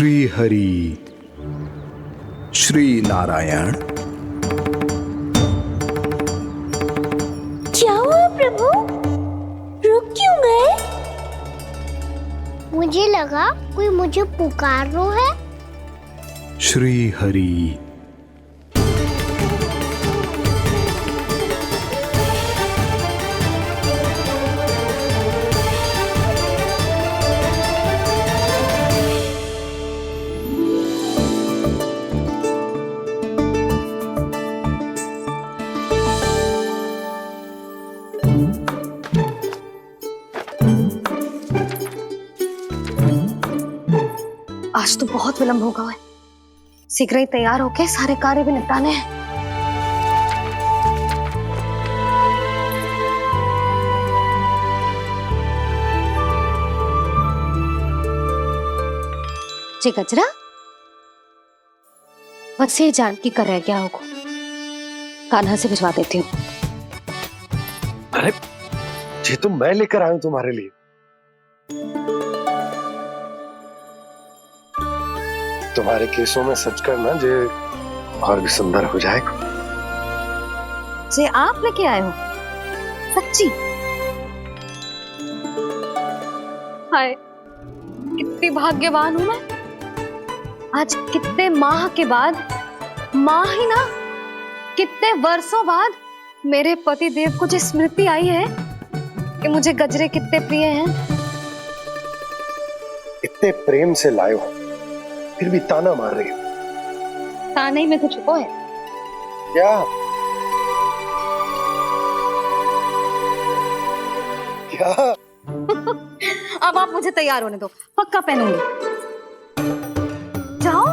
श्री हरि श्री नारायण। क्या हुआ प्रभु, रुक क्यों गए? मुझे लगा कोई मुझे पुकार रहा है। श्री हरि। आज तो बहुत विलंब होगा है। शीघ्र ही तैयार होके सारे कार्य भी निपटाने हैं। जी गजरा, बस ये जान की कर रह गया होगा, कान्हा से भिजवा देती हूँ। अरे ये तो मैं लेकर आया हूं तुम्हारे लिए। तुम्हारे केसों में सच करना जे और भी सुंदर हो जाएगा। जे आप लेके आए हो सच्ची? हाय, कितनी भाग्यवान हूं मैं। आज कितने माह के बाद, माह ही ना कितने वर्षों बाद मेरे पति देव को जो स्मृति आई है कि मुझे गजरे कितने प्रिय हैं। इतने प्रेम से लाए हो, फिर भी ताना मार रही हो। ताने में कुछ छुपो है क्या? क्या? अब आप मुझे तैयार होने दो, पक्का पहनूंगी। जाओ।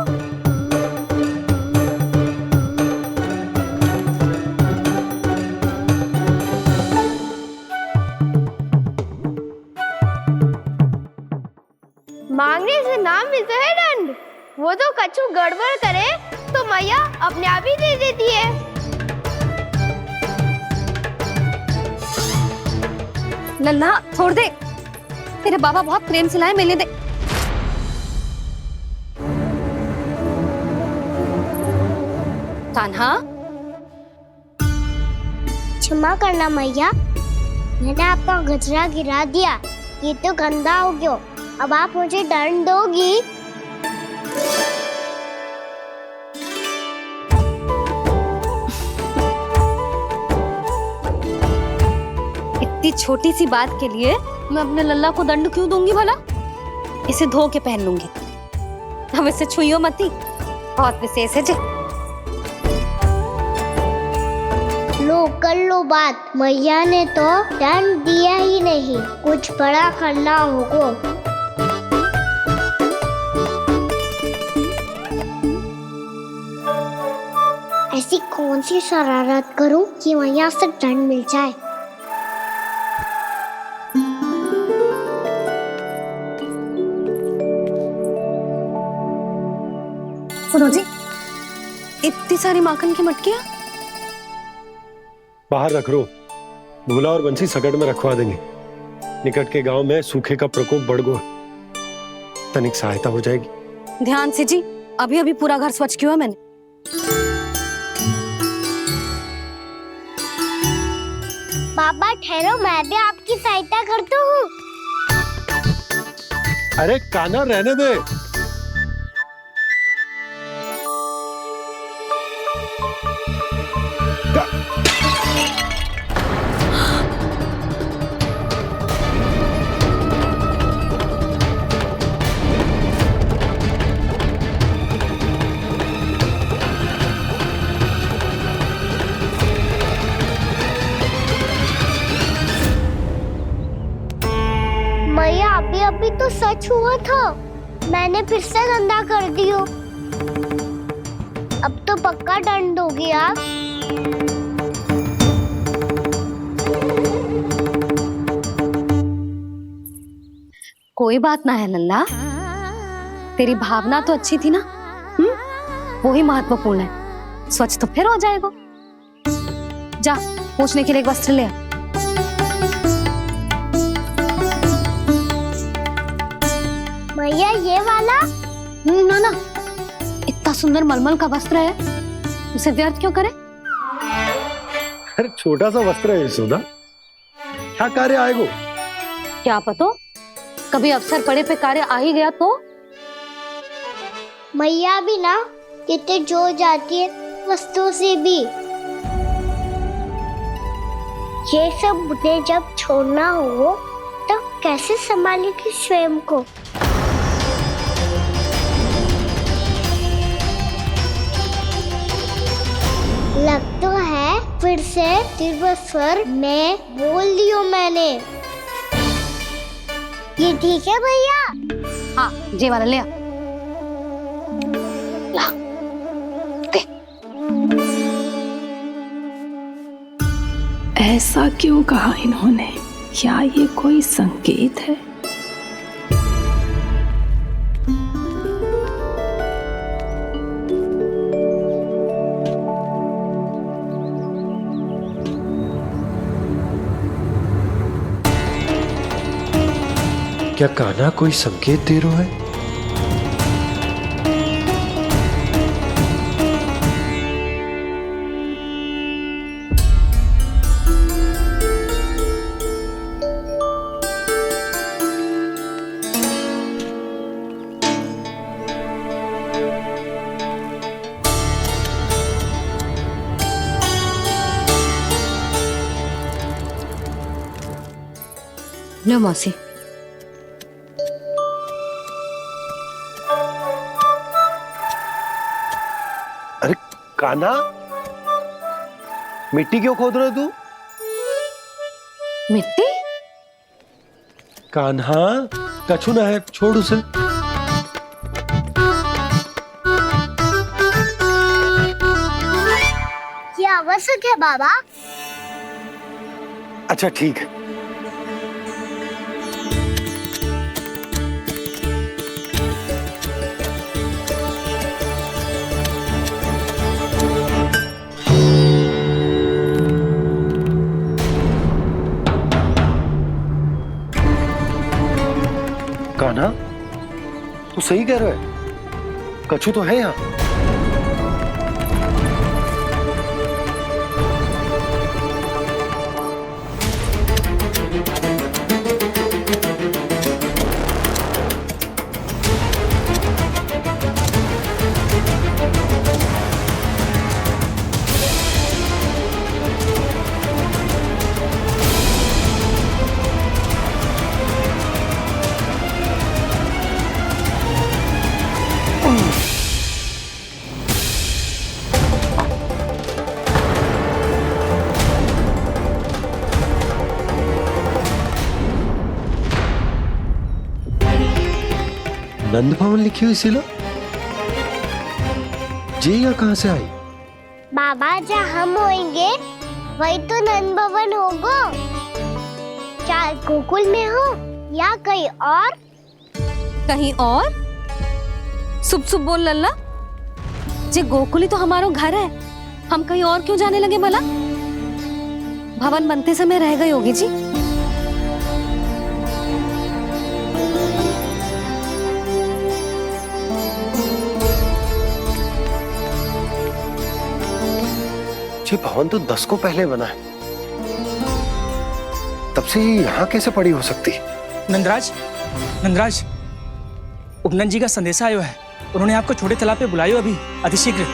मांगने से नाम मिलता है दंड। वो तो कछु गड़बड़ करे तो मैया अपने आप ही दे देती है। नन्हा छोड़ दे, तेरे बाबा बहुत प्रेम से लाए, मिलने दे। कान्हा, क्षमा करना मैया, मैंने आपका गजरा गिरा दिया, ये तो गंदा हो गया। अब आप मुझे दंड दोगी? इतनी छोटी सी बात के लिए मैं अपने लल्ला को दंड क्यों दूंगी भला? इसे धो के पहन लूंगी। अब इसे छुइयो मती, बहुत विशेष है जी। लो कर लो बात, मैया ने तो दंड दिया ही नहीं, कुछ बड़ा करना होगा। ऐसी कौन सी शरारत करूं कि मैया से दंड मिल जाए? सुनो जी, इतनी सारी माखन की मटकियां बाहर रख रो, भूला और बंसी सकट में रखवा देंगे। निकट के गांव में सूखे का प्रकोप बढ़ गया, तनिक सहायता हो जाएगी। ध्यान से जी, अभी अभी पूरा घर स्वच्छ किया है मैंने। बाबा ठहरो, मैं भी आपकी सहायता करता हूँ। अरे कान्हा रहने दे। मैया अभी अभी तो सच हुआ था, मैंने फिर से गंदा कर दियो। अब तो पक्का दंड दोगे आप। कोई बात ना है लल्ला, तेरी भावना तो अच्छी थी ना, वो ही महत्वपूर्ण है। स्वच्छ तो फिर हो जाएगा। जा, पूछने के लिए एक वस्त्र ले आ। भैया ये वाला? कितना सुंदर मलमल का वस्त्र है, उसे व्यर्थ क्यों करे? अरे छोटा सा वस्त्र है यशोदा, क्या कार्य आएगो? क्या पता, कभी अवसर पड़े पे कार्य आ ही गया तो? मैया भी ना कितने जो जाती है वस्तुओं से भी। ये सब मुझे जब छोड़ना हो तो कैसे संभालेगी स्वयं को? लग तो है फिर से तिरवस्वर में बोल दियो मैंने। ये ठीक है भैया? हाँ, जे वाला ले आ। ला, दे। ऐसा क्यों कहा इन्होंने? क्या ये कोई संकेत है? क्या कान्हा कोई संकेत दे रहा है? लो मौसी। अरे कान्हा, मिट्टी क्यों खोद रहे तू? मिट्टी? कान्हा, कछु ना है, छोड़ उसे। ये आवश्यक है बाबा। अच्छा ठीक है। कान्हा, तू सही कह रहा है, कछु तो है यहाँ। नंद भवन लिखी हुई सिला जी, या कहां से आई? बाबा जहाँ हम होंगे वही तो नंद भवन होगा। चाहे गोकुल में हो या कहीं और। कहीं और? सुब सुब बोल लल्ला। जे गोकुल ही तो हमारा घर है, हम कहीं और क्यों जाने लगे भला? भवन बनते समय रह गई होगी जी। जी भवन तो 10 को पहले बना है, तब से यहाँ कैसे पड़ी हो सकती? नंदराज, नंदराज, उपनंद जी का संदेशा आयो है। उन्होंने आपको छोटे तालाब पे बुलायो अभी, अतिशीघ्र।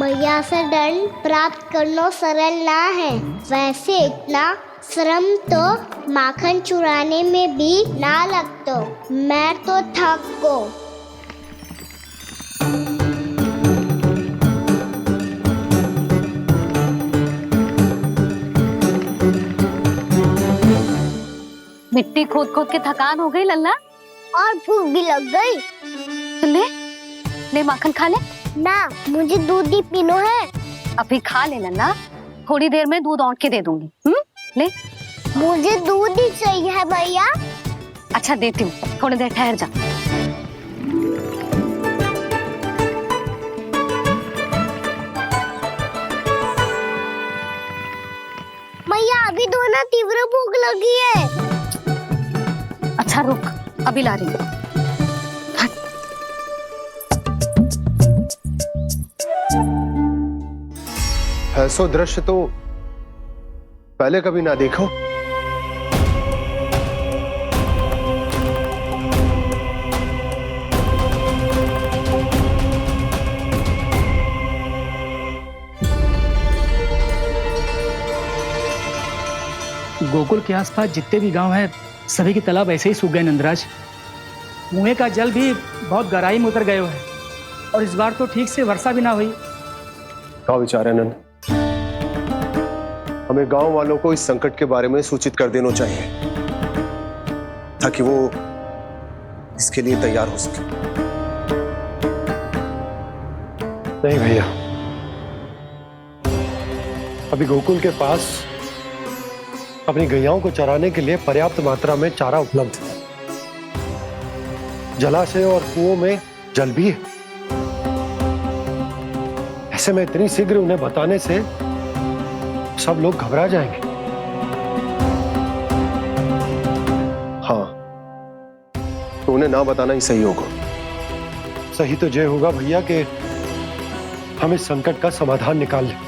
मैया से दंड प्राप्त करना सरल ना है। वैसे इतना श्रम तो माखन चुराने में भी ना लगतो। मैं तो थक गो। मिट्टी खोद खोद के थकान हो गई लल्ला, और भूख भी लग गई। तो ले ले माखन खा ले। ना, मुझे दूध ही पीनो है। अभी खा ले लल्ला, थोड़ी देर में दूध औंट के दे दूंगी। ले। मुझे दूध ही चाहिए है भैया। अच्छा देती हूँ, थोड़ी देर ठहर जा। शीघ्र भूख लगी है। अच्छा रुक, अभी ला रही हूँ। ऐसा दृश्य तो पहले कभी ना देखो। गोकुल के आसपास जितने भी गांव हैं सभी के तालाब ऐसे ही सूख गए नंदराज। कुएं का जल भी बहुत गहराई में उतर गए हुए है और इस बार तो ठीक से वर्षा भी ना हुई। क्या विचार है नंद? हमें गांव वालों को इस संकट के बारे में सूचित कर देना चाहिए ताकि वो इसके लिए तैयार हो सके। नहीं भैया, अभी गोकुल के पास अपनी गैयाओं को चराने के लिए पर्याप्त मात्रा में चारा उपलब्ध है। जलाशय और कुओं में जल भी है। ऐसे में इतनी शीघ्र उन्हें बताने से सब लोग घबरा जाएंगे। हाँ, तो उन्हें ना बताना ही सही होगा। सही तो ये होगा भैया कि हम इस संकट का समाधान निकाल लें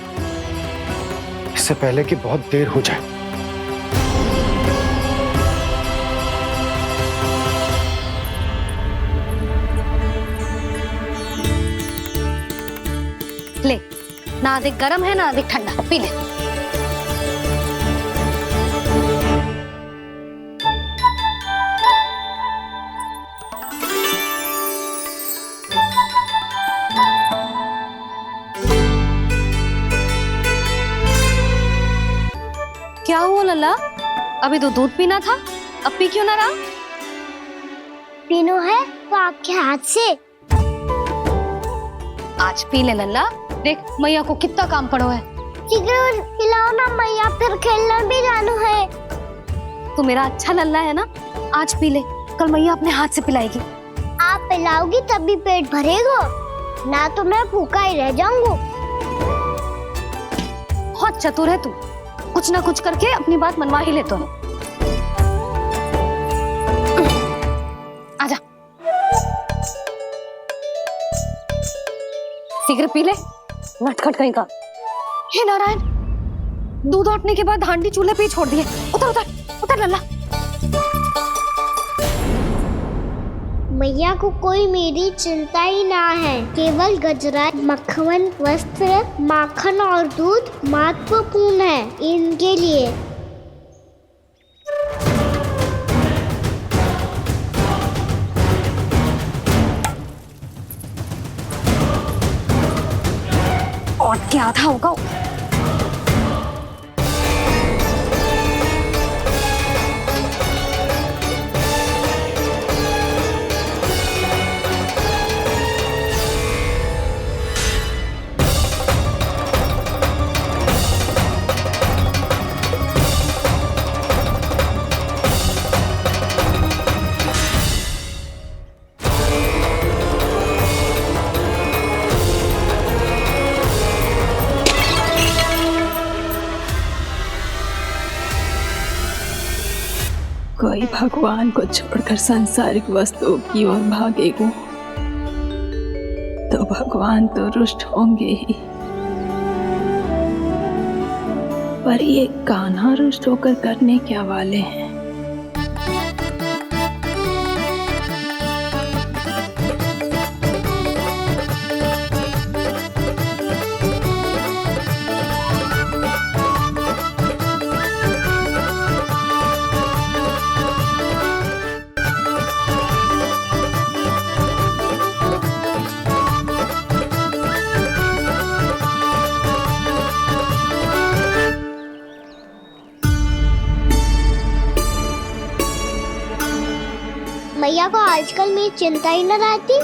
इससे पहले कि बहुत देर हो जाए। ले, ना अधिक गर्म है ना अधिक ठंडा, पी ले। क्या हुआ लल्ला? अभी तो दूध पीना था, अब पी क्यों ना रहा? पीनो है तो आपके हाथ से। आज पी ले लल्ला, देख मैया को कितना काम पड़ो है। शीघ्र पिलाओ ना मैया, फिर खेलना भी जानो है। तू मेरा अच्छा लल्ला है ना, आज पी ले, कल मैया अपने हाथ से पिलाएगी। आप पिलाओगी तभी पेट भरेगा, ना तो मैं भूखा ही रह जाऊंगा। बहुत चतुर है तू, कुछ ना कुछ करके अपनी बात मनवा ही लेता है। आजा, शीघ्र पी ले, नटखट कहीं का। हे नारायण, दूध औटने के बाद हांडी चूल्हे पे ही छोड़ दिए। उतर उतर उतर लल्ला। मैया को कोई मेरी चिंता ही ना है, केवल गजरा, मक्खन, वस्त्र, माखन और दूध महत्वपूर्ण है इनके लिए। और क्या था होगा? कोई भगवान को छोड़कर सांसारिक वस्तुओं की ओर भागेगा तो भगवान तो रुष्ट होंगे ही, पर ये कान्हा रुष्ट होकर करने क्या वाले हैं? मैया को आजकल मेरी चिंता ही न रहती।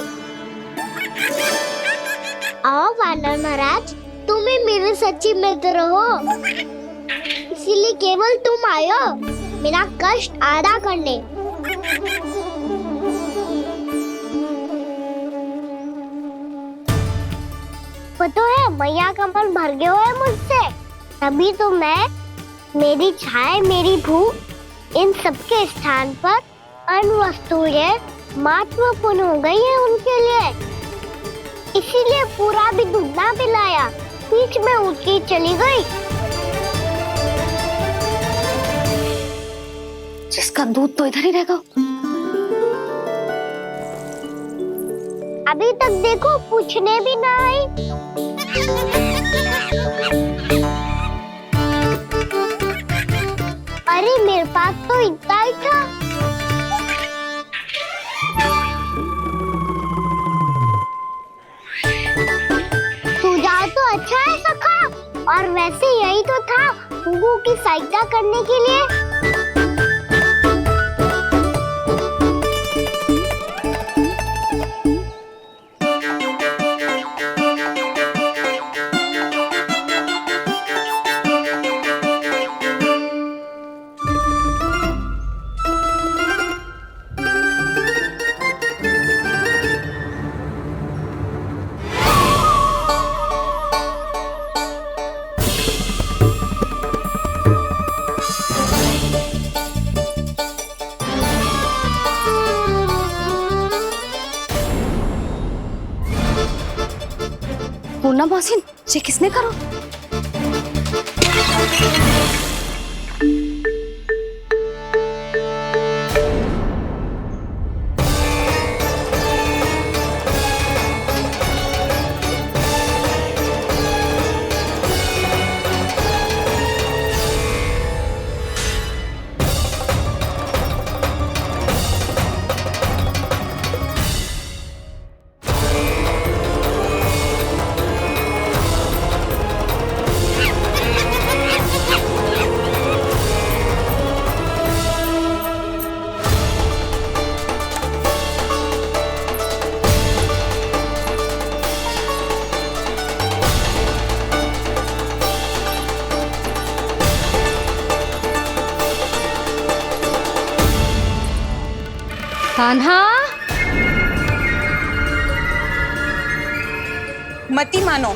आओ वानर महाराज, तुम ही मेरे सच्ची मित्र हो, इसीलिए केवल तुम आयो मेरा कष्ट आधा करने। पता है मैया का मन भर गया है मुझसे, तभी तो मैं मेरी छाया, मेरी भूख, इन सबके स्थान पर अन्य वस्तुएं महत्वपूर्ण हो गई है उनके लिए। इसीलिए पूरा भी दूध ना पिलाया, बीच में उठ के चली गई। जिसका दूध तो इधर ही रहेगा। अभी तक देखो पूछने भी ना आई। अरे मेरे पास तो इतना ही था। सुझाव तो अच्छा है सखा, और वैसे यही तो था गुगू की सहायता करने के लिए। पूर्णा मौसी, ये किसने करो? कान्हा, मती मानो,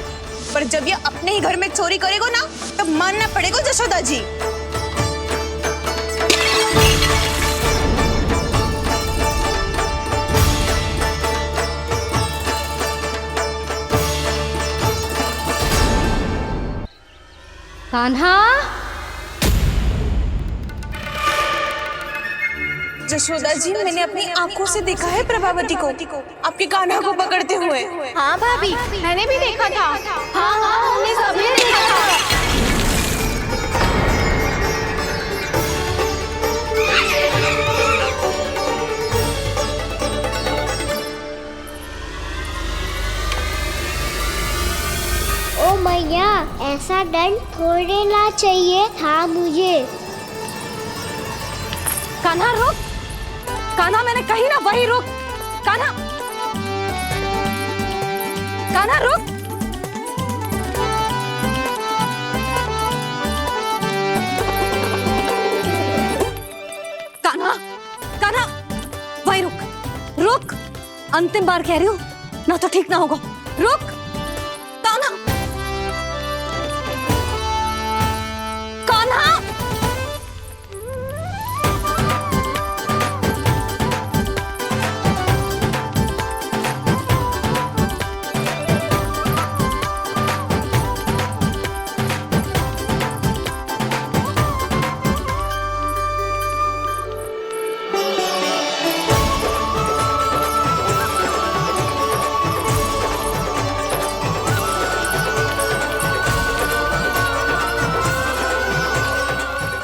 पर जब ये अपने ही घर में चोरी करेगा ना, तब मानना पड़ेगा जशोदा जी। कान्हा, जशोदा जी, मैंने अपनी आंखों से देखा है प्रभावती को आपके कान्हा को पकड़ते हुए। हाँ भाभी, मैंने भी देखा था। हाँ हाँ, हमने सभी ने देखा था। ओ मैया, ऐसा दंड थोड़े ना चाहिए था मुझे। कान्हा रुक, कान्हा मैंने कही ना वही रुक। कान्हा, कान्हा रुक। कान्हा, कान्हा वही रुक, रुक। अंतिम बार कह रही हूँ, ना तो ठीक ना होगा। रुक कान्हा, कान्हा।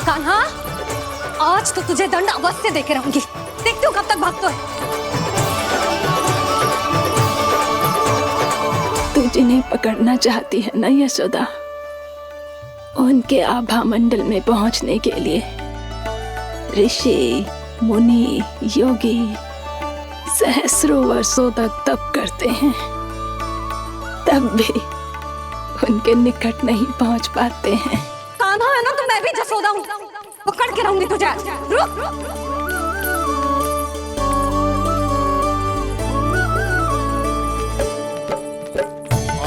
कान्हा, आज तो तुझे दंड अवश्य देके रहूंगी। देखती हूँ कब तक भागता है। तू जिन्हें पकड़ना चाहती है ना यशोदा, उनके आभा मंडल में पहुंचने के लिए ऋषि, मुनि, योगी सहस्रों वर्षों तक तप करते हैं, तब भी उनके निकट नहीं पहुंच पाते हैं। कान्हा है ना, तो मैं भी जसोदा हूँ, पकड़ के रहूंगी तुझे। रुक।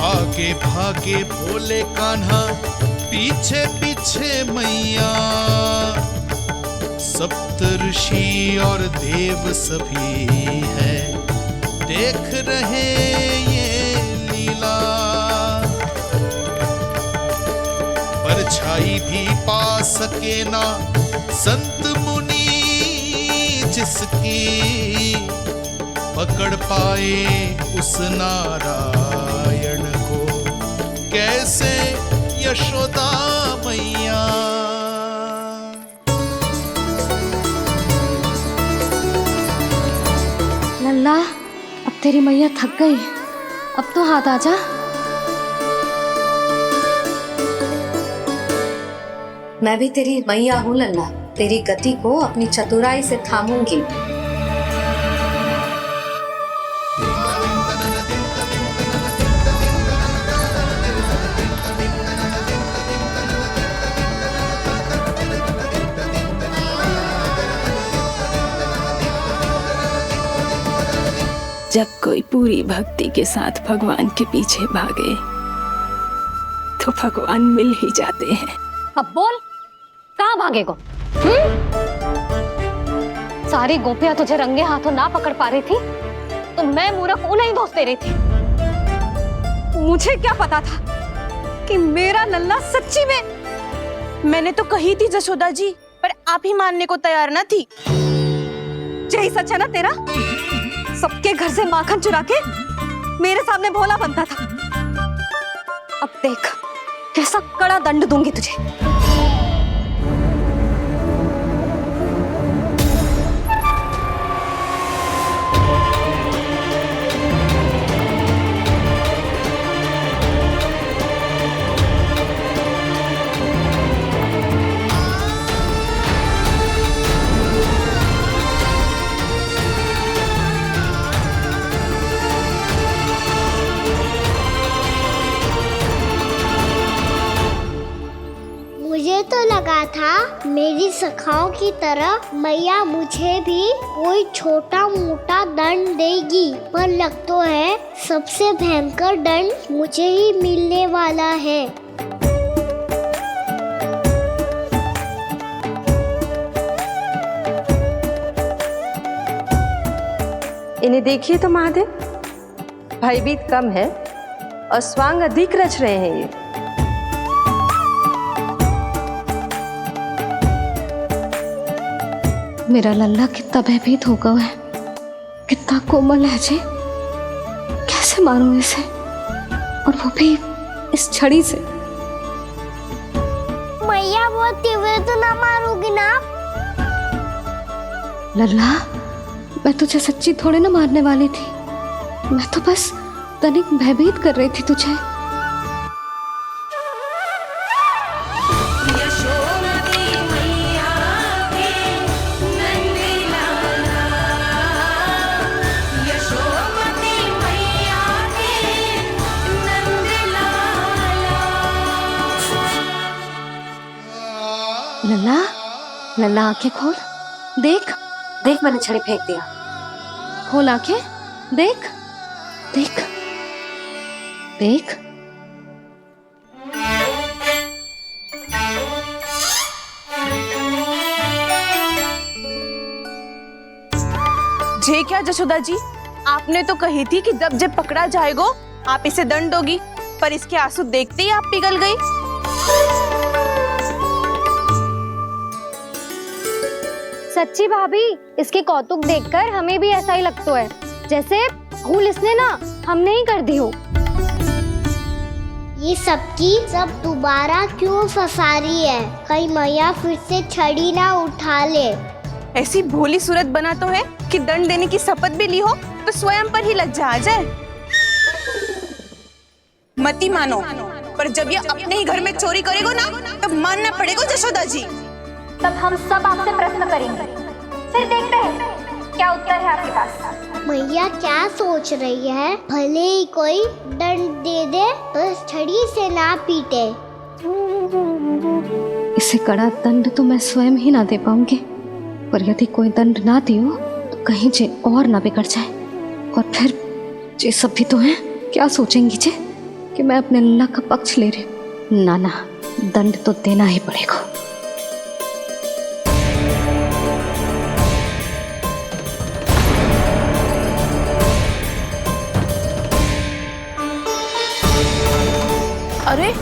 आगे भागे भोले कान्हा, पीछे पीछे पीछे मैया, सप्तऋषि और देव सभी है देख रहे ये लीला। परछाई भी पा सके ना संत मुनि जिसकी, पकड़ पाए उस नारायण को कैसे यशोदा मैया। लल्ला, अब तेरी मैया थक गई, अब तो हाथ आजा। मैं भी तेरी मैया हूँ लल्ला, तेरी गति को अपनी चतुराई से थामूंगी। जब कोई पूरी भक्ति के साथ भगवान के पीछे भागे तो भगवान मिल ही जाते हैं। अब बोल, कहाँ भागेगो? सारी गोपियां तुझे रंगे हाथों ना पकड़ पा रही थी तो मैं मूर्ख उन्हें ही दोष दे रही थी। मुझे क्या पता था कि मेरा लल्ला सच्ची में। मैंने तो कही थी जशोदा जी, पर आप ही मानने को तैयार ना थी। यही सच है ना तेरा? सबके घर से माखन चुरा के मेरे सामने भोला बनता था। अब देख कैसा कड़ा दंड दूंगी तुझे। मुझे तो लगा था मेरी सखाओं की तरह मैया मुझे भी कोई छोटा मोटा दंड देगी, पर लग तो है सबसे भयंकर दंड मुझे ही मिलने वाला है। इन्हें देखिए तो महादेव, भयभीत कम है और स्वांग अधिक रच रहे हैं ये। मेरा लल्ला कितना भयभीत होगा है, कितना कोमल है जी। कैसे मारूं इसे, और वो भी इस छड़ी से। मैया बहुत तीव्र तो ना मारोगी ना? लल्ला, मैं तुझे सच्ची थोड़े ना मारने वाली थी, मैं तो बस तनिक भयभीत कर रही थी तुझे। लल्ला, लल्ला आंखें खोल, देख देख मैंने छड़ी फेंक दिया। खोल आंखें, देख देख देख। जे क्या जशोदा जी, आपने तो कही थी कि जब जब पकड़ा जाएगा आप इसे दंड दोगी, पर इसके आंसू देखते ही आप पिघल गई। सच्ची भाभी, इसके कौतुक देखकर हमें भी ऐसा ही लगता है जैसे भूल इसने ना हमने ही कर दी हो। ये सबकी सब दोबारा क्यों फंसा रही है? कहीं मैया फिर से छड़ी ना उठा ले। ऐसी भोली सूरत बना तो है कि दंड देने की शपथ भी ली हो तो स्वयं पर ही लज्जा आ जाए। मती मानो, पर जब ये अपने ही घर में चोरी करेगो ना, तब मानना पड़ेगा जशोदा जी। तब हम सब आपसे प्रश्न करेंगे, फिर देखते हैं क्या उत्तर है आपके पास। मैया क्या सोच रही है? भले ही कोई दंड दे दे तो छड़ी से ना पीटे। इसे कड़ा दंड तो मैं स्वयं ही ना दे पाऊंगी, पर यदि कोई दंड ना दियो तो कहीं जे और ना बिगड़ जाए, और फिर जे सब भी तो हैं, क्या सोचेंगी जे कि मैं अपने लल्ला का पक्ष ले रही हूँ। ना ना, दंड तो देना ही पड़ेगा। अरे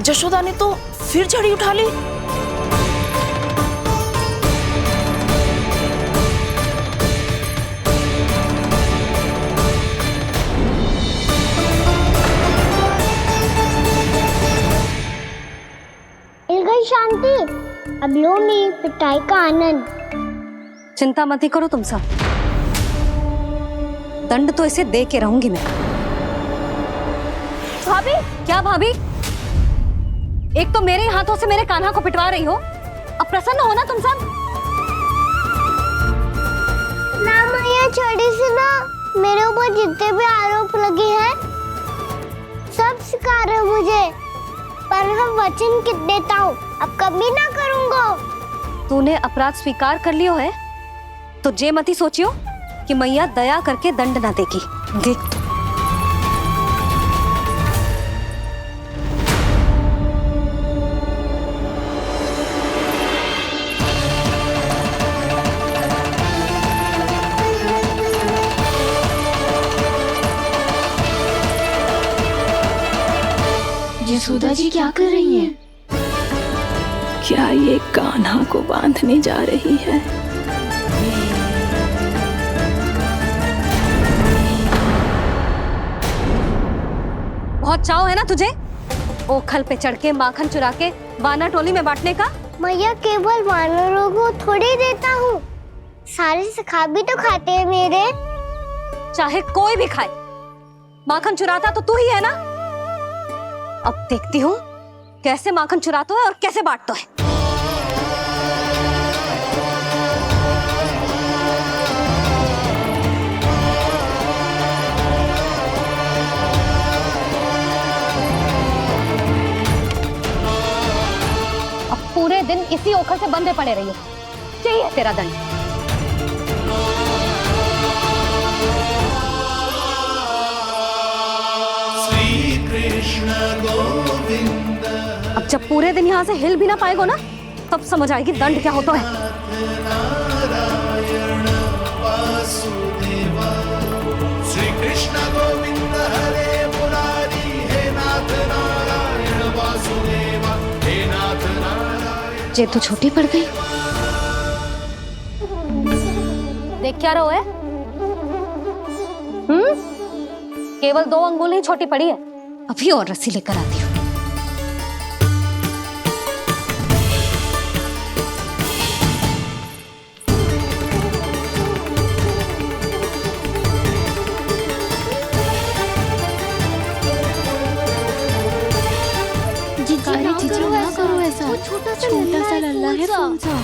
जशोदा ने तो फिर छड़ी उठा ली। मिल गई शांति। अब लो मेरी पिटाई का आनंद। चिंता मत ही करो तुम सब, दंड तो इसे दे के रहूंगी मैं। भाभी, क्या भाभी? एक तो मेरे हाथों से मेरे कान्हा को पिटवा रही हो, अब प्रसन्न हो ना तुम सब? ना मैया, छड़ी से ना मेरे ऊपर जितने भी आरोप लगे हैं सब स्वीकार है मुझे, पर हम वचन कित देता हूँ अब कभी ना करूँगा। तूने अपराध स्वीकार कर लियो है तो जे मती सोचियो कि मैया दया करके दंड ना देगी। देख यशोदा जी क्या कर रही हैं? क्या ये कान्हा को बांधने जा रही है? बहुत चाव है ना तुझे ओखल पे चढ़ के माखन चुरा के वानर टोली में बांटने का? मैया, केवल वानरों को थोड़ी देता हूँ, सारे सखा भी तो खाते हैं मेरे। चाहे कोई भी खाए, माखन चुराता तो तू ही है ना। अब देखती हूँ कैसे माखन चुराता है और कैसे बांटता है। अब पूरे दिन इसी ओखल से बंधे पड़े रहिए, चाहिए तेरा दंड। अब जब पूरे दिन यहाँ से हिल भी ना पाएगो ना, तब समझ आएगी दंड क्या होता है। श्री कृष्ण गोविंद हरे मुरारी, हे नाथ नारायण वासुदेवा, हे नाथ नारायण। जे तो छोटी पड़ गई। देख क्या रहो है? केवल 2 अंगुल ही छोटी पड़ी है, अभी और रस्सी लेकर आती हूँ। जीजी ना करो ऐसा, छोटा सा लल्ला है फूल सा।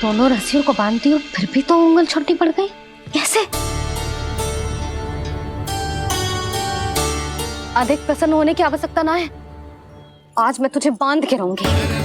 दोनों रस्सियों को बांधती हूँ, फिर भी तो उंगल छोटी पड़ गई। कैसे? अधिक प्रसन्न होने की आवश्यकता ना है, आज मैं तुझे बांध के रहूंगी।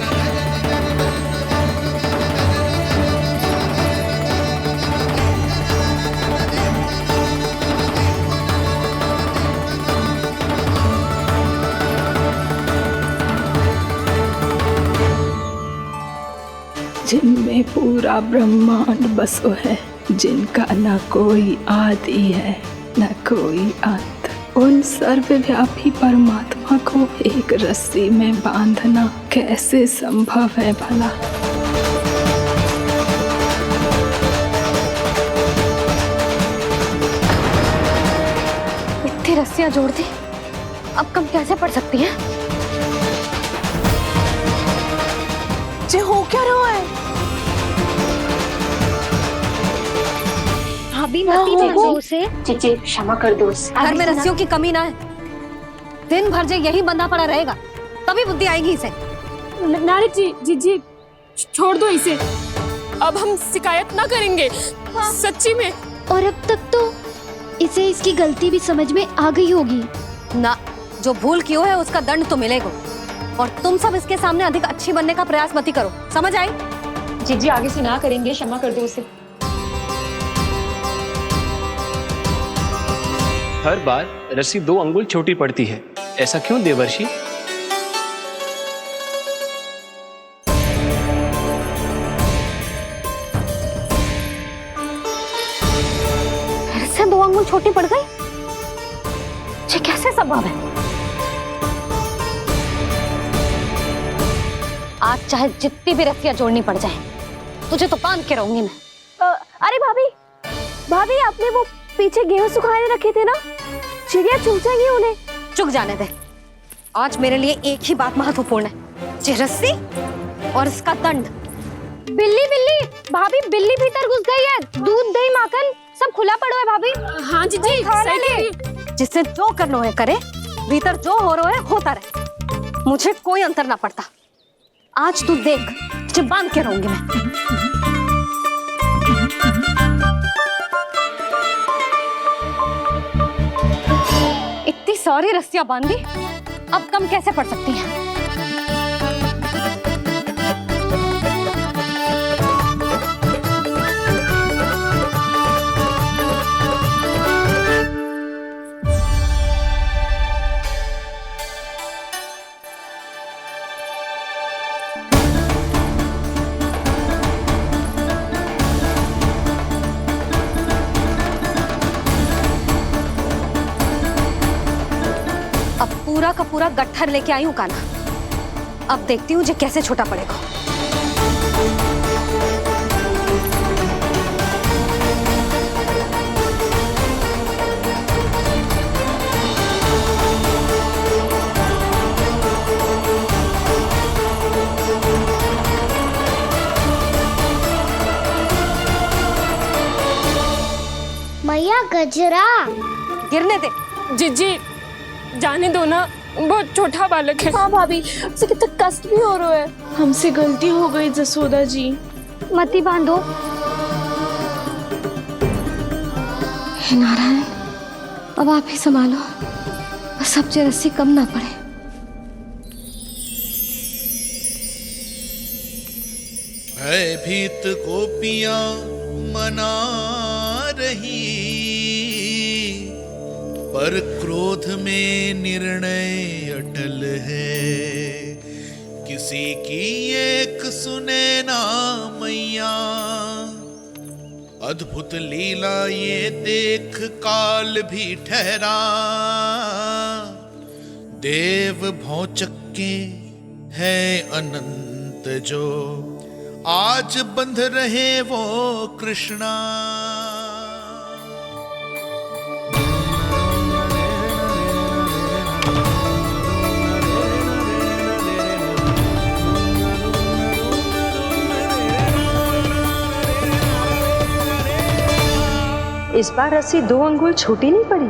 जिनमें पूरा ब्रह्मांड बसो है, जिनका न कोई आदि है न कोई अंत, उन सर्वव्यापी परमात्मा को एक रस्सी में बांधना कैसे संभव है भला? इतनी रस्सियां जोड़ दी, अब कम कैसे पड़ सकती हैं? जे हो क्या रहा है? भाभी मती देखो उसे। जीजी क्षमा कर दो उसे। घर में रस्सियों की कमी ना है, दिन भर जे यही बंधा पड़ा रहेगा, तभी बुद्धि आएगी इसे। नारी जी, जीजी छोड़ दो इसे, अब हम शिकायत ना करेंगे। सच्ची में। और अब तक तो इसे इसकी गलती भी समझ में आ गई होगी ना। जो भूल की है उसका दंड तो मिलेगा। और तुम सब इसके सामने अधिक अच्छी बनने का प्रयास मत ही करो, समझ आई? जी आगे से ना करेंगे, क्षमा कर दो उसे। हर बार रस्सी 2 अंगुल छोटी पड़ती है, ऐसा क्यों देवर्षि? फिर से 2 अंगुल छोटी पड़ गई? ये कैसे संभव है? आज चाहे जितनी भी रस्सियां जोड़नी पड़ जाए, तुझे तो बांध के रहूंगी मैं। अरे भाभी, भाभी आपने वो पीछे गेहूं सुखाने रखे थे ना, चिड़िया चुग जाएंगी उन्हें। चुग जाने दे। आज मेरे लिए एक ही बात महत्वपूर्ण है, ये रस्सी और इसका दंड। बिल्ली बिल्ली, भाभी बिल्ली भीतर घुस गई है। दूध दही माखन सब खुला पड़ा है भाभी। हाँ जी सही कह रही है। जिससे जो करना है करे, भीतर जो हो रहा है होता रहे, मुझे कोई अंतर ना पड़ता। आज तू देख, तुझे बांध के रहूंगी मैं। इतनी सारी रस्सियां बांधी, अब कम कैसे पड़ सकती हैं? पूरा का पूरा गट्ठर लेके आई हूं कान्हा। अब देखती हूँ ये कैसे छोटा पड़ेगा। मैया गजरा गिरने दे। जी जाने दो ना, बहुत छोटा बालक है। हाँ भाभी, उसे कितना कष्ट भी हो रहा है। हमसे गलती हो गई जसोदा जी। मत ही बांधो। हे नारायण, अब आप ही संभालो, बस अब ये रस्सी कम ना पड़े। भयभीत गोपियां मना रही, पर क्रोध में निर्णय अटल है। किसी की एक सुने ना मैया, अद्भुत लीला ये देख काल भी ठहरा। देव भौचक्के है अनंत जो, आज बंध रहे वो कृष्णा। इस बार रस्सी 2 अंगुल छोटी नहीं पड़ी।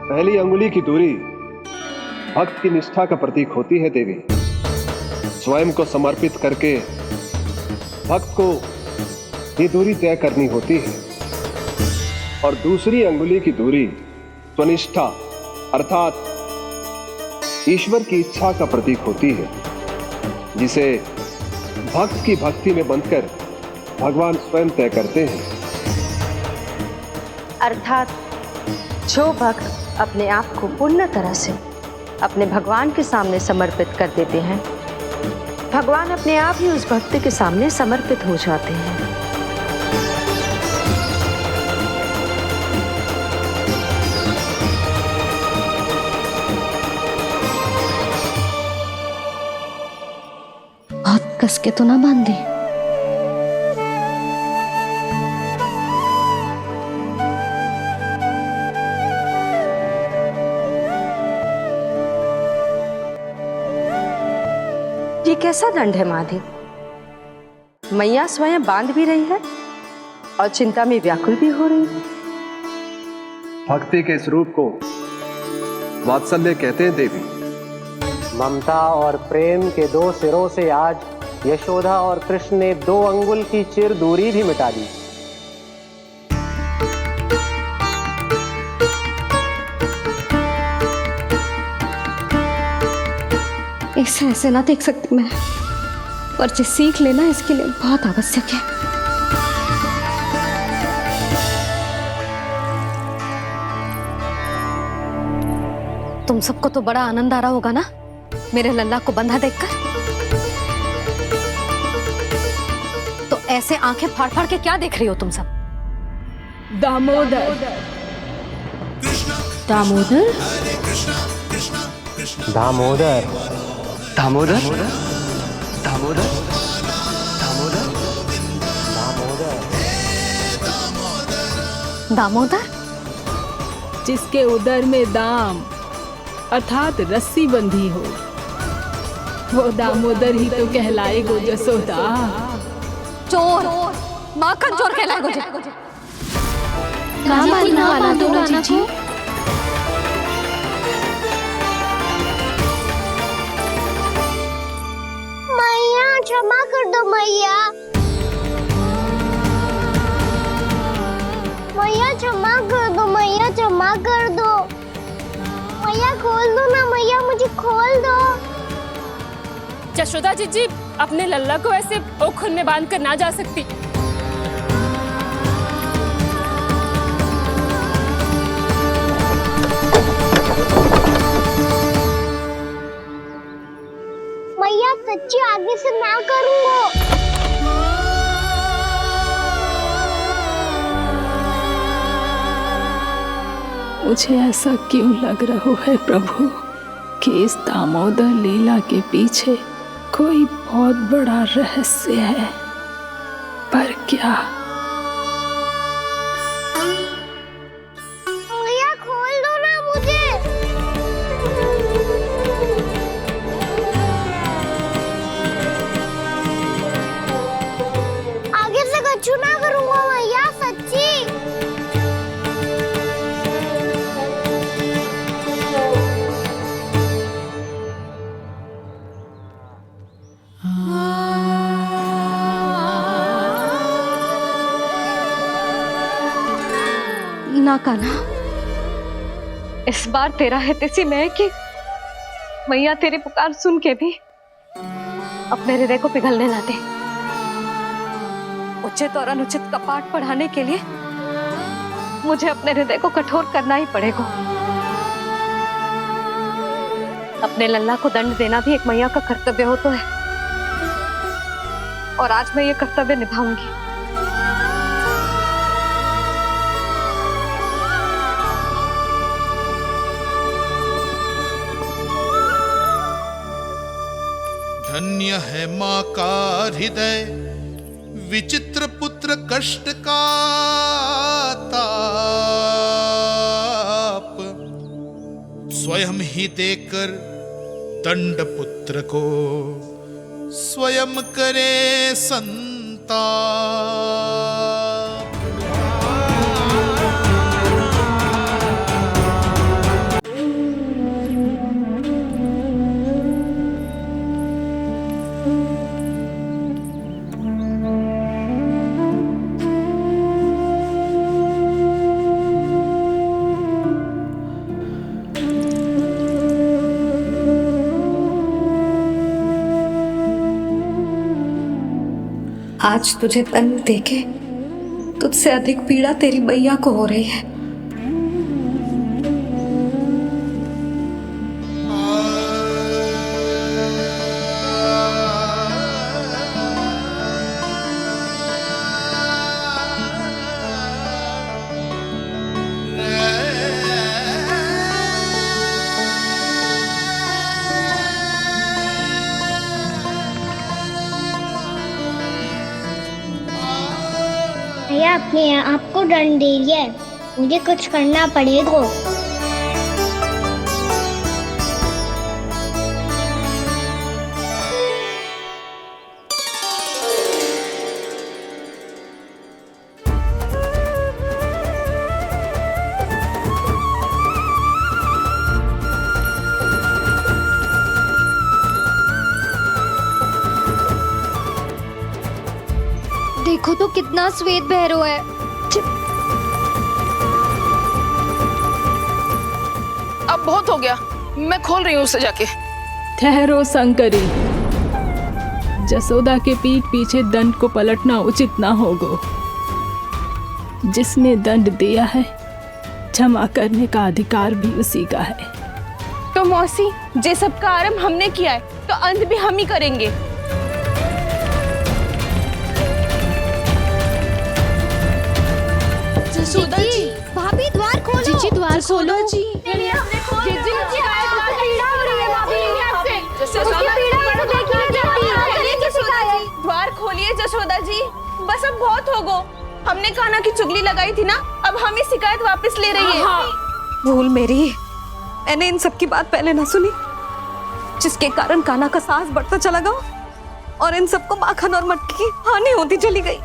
पहली अंगुली की दूरी भक्त की निष्ठा का प्रतीक होती है देवी। स्वयं को समर्पित करके भक्त को ये दूरी तय करनी होती है। और दूसरी अंगुली की दूरी स्वनिष्ठा अर्थात ईश्वर की इच्छा का प्रतीक होती है, जिसे भक्त की भक्ति में बंधकर भगवान स्वयं तय करते हैं। अर्थात जो भक्त अपने आप को पूर्ण तरह से अपने भगवान के सामने समर्पित कर देते हैं, भगवान अपने आप ही उस भक्त के सामने समर्पित हो जाते हैं। बहुत कस के तो ना बांधे। ये कैसा दंड है माधे? मैया स्वयं बांध भी रही है और चिंता में व्याकुल भी हो रही है। भक्ति के स्वरूप को वात्सल्य कहते हैं देवी। ममता और प्रेम के 2 सिरों से आज यशोदा और कृष्ण ने 2 अंगुल की चिर दूरी भी मिटा दी। इसे ऐसे ना देख सकती मैं, पर जो सीख लेना इसके लिए बहुत आवश्यक है। तुम सबको तो बड़ा आनंद आ रहा होगा ना मेरे लल्ला को बंधा देखकर। तो ऐसे आंखें फाड़ फाड़ के क्या देख रही हो तुम सब? दामोदर। दामोदर? दामोदर। दामोदर? दामोदर? दामोदर? जिसके उदर में दाम अर्थात रस्सी बंधी हो, वो दामोदर ही तो कहलाएगो जसोदा। चोर, माखन चोर कहलाएगो जी। कहाँ मालना वाला तो जीजी? मैया क्षमा कर दो मैया। मैया क्षमा कर दो, मैया क्षमा कर दो। मैया खोल दो ना मैया, मुझे खोल दो। यशोदा जीजी अपने लल्ला को ऐसे ओखुन में बांध कर ना जा सकती। मैया सच्ची आगे से ना करूँगा। मुझे ऐसा क्यों लग रहा है प्रभु कि इस दामोदर लीला के पीछे कोई बहुत बड़ा रहस्य है, पर क्या? मैया खोल दो ना मुझे। आगे से कछु ना करूँगा मैया, सच्ची। ना कान्हा, इस बार तेरा हितैषी मैं कि मैया तेरी पुकार सुन के भी अपने हृदय को पिघलने ना दे। उचित और अनुचित कपाट पढ़ाने के लिए मुझे अपने हृदय को कठोर करना ही पड़ेगा। अपने लल्ला को दंड देना भी एक मैया का कर्तव्य हो तो है, और आज मैं ये कर्तव्य निभाऊंगी। धन्य है माँ का हृदय, विचित्र पुत्र कष्ट का ताप, स्वयं ही देकर दंड पुत्र को स्वयं करे संताप। आज तुझे दंड देके तुझसे अधिक पीड़ा तेरी मैया को हो रही है। भैया अपने आपको दंड दे दिया है, मुझे कुछ करना पड़ेगा। देखो तो कितना श्वेत भैरव है। अब बहुत हो गया, मैं खोल रही हूँ उसे जाके। ठहरो शंकरी, जसोदा के पीठ पीछे दंड को पलटना उचित ना होगा। जिसने दंड दिया है क्षमा करने का अधिकार भी उसी का है। तो मौसी, जे सब का आरंभ हमने किया है तो अंत भी हम ही करेंगे। जसोदा जी, भाभी द्वार खोलो। जीजी द्वार खोलो। जी द्वार खोलिए जसोदा जी, बस अब बहुत हो गो। हमने कान्हा की चुगली लगाई थी ना, अब हम ही शिकायत वापस ले रही है। भूल मेरी, मैंने इन सब की बात पहले ना सुनी, जिसके कारण कान्हा का साहस बढ़ता चला गया और इन सबको माखन और मटकी की हानि होती चली गई।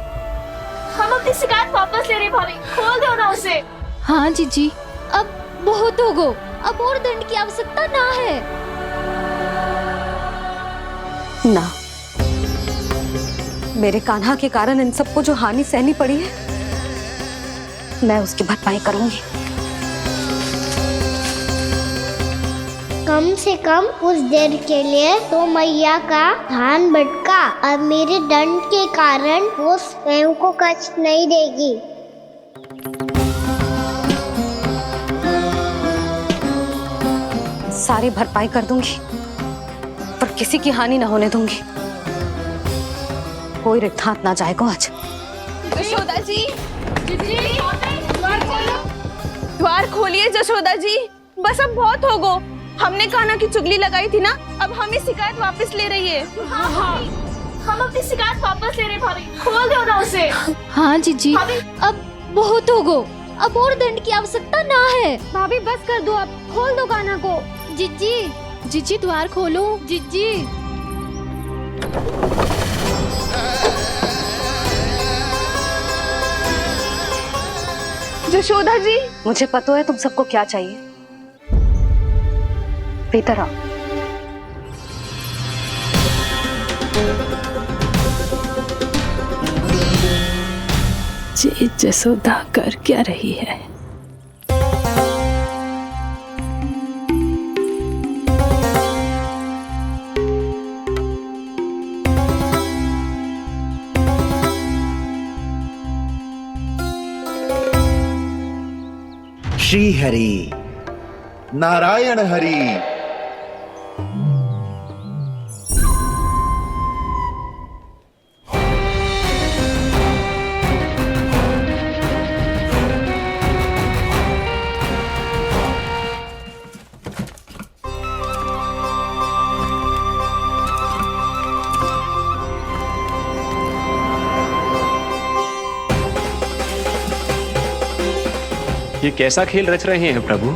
हम अपनी शिकायत वापस ले रहे भाभी, खोल दो ना उसे। हाँ जीजी, अब बहुत हो गो, अब और दंड की आवश्यकता ना है। ना, मेरे कान्हा के कारण इन सबको जो हानि सहनी पड़ी है, मैं उसकी भरपाई करूंगी। कम से कम कुछ देर के लिए तो मैया का ध्यान भटका और मेरे दंड के कारण वो स्वयं को कष्ट नहीं देगी। सारी भरपाई कर दूंगी, पर किसी की हानि ना होने दूंगी। कोई रिक्त हाथ ना जाएगा आज। जशोदा जी, द्वार खोलिए जशोदा जी, बस अब बहुत हो गो। हमने कान्हा की चुगली लगाई थी ना, अब हम ही शिकायत वापस ले रही है। हम अपनी शिकायत वापस ले रहे भाभी, खोल दो ना उसे। हाँ जीजी, अब बहुत हो गो, अब और दंड की आवश्यकता ना है। भाभी बस कर दो, अब खोल दो कान्हा को। जीजी, जीजी द्वार खोलो। जीजी, जशोदा जी, मुझे पता है तुम सबको क्या चाहिए। भीतर आओ। जी जसोदा कर क्या रही है? श्री हरि नारायण हरि। ये कैसा खेल रच रहे हैं प्रभु?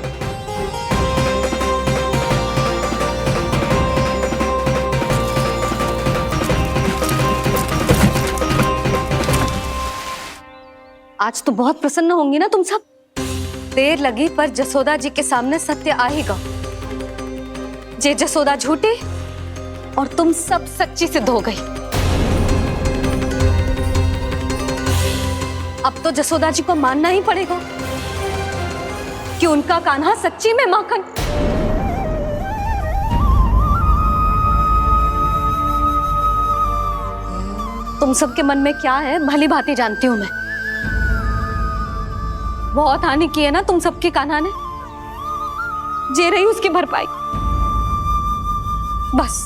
आज तो बहुत प्रसन्न होंगी ना तुम सब। देर लगी पर जसोदा जी के सामने सत्य आएगा। जे जसोदा झूठी और तुम सब सच्ची सिद्ध हो गई। अब तो जसोदा जी को मानना ही पड़ेगा कि उनका कान्हा सच्ची में माखन। तुम सबके मन में क्या है भली भांति जानती हूं मैं। बहुत हानि की है ना तुम सबके कान्हा ने, जे रही उसकी भरपाई। बस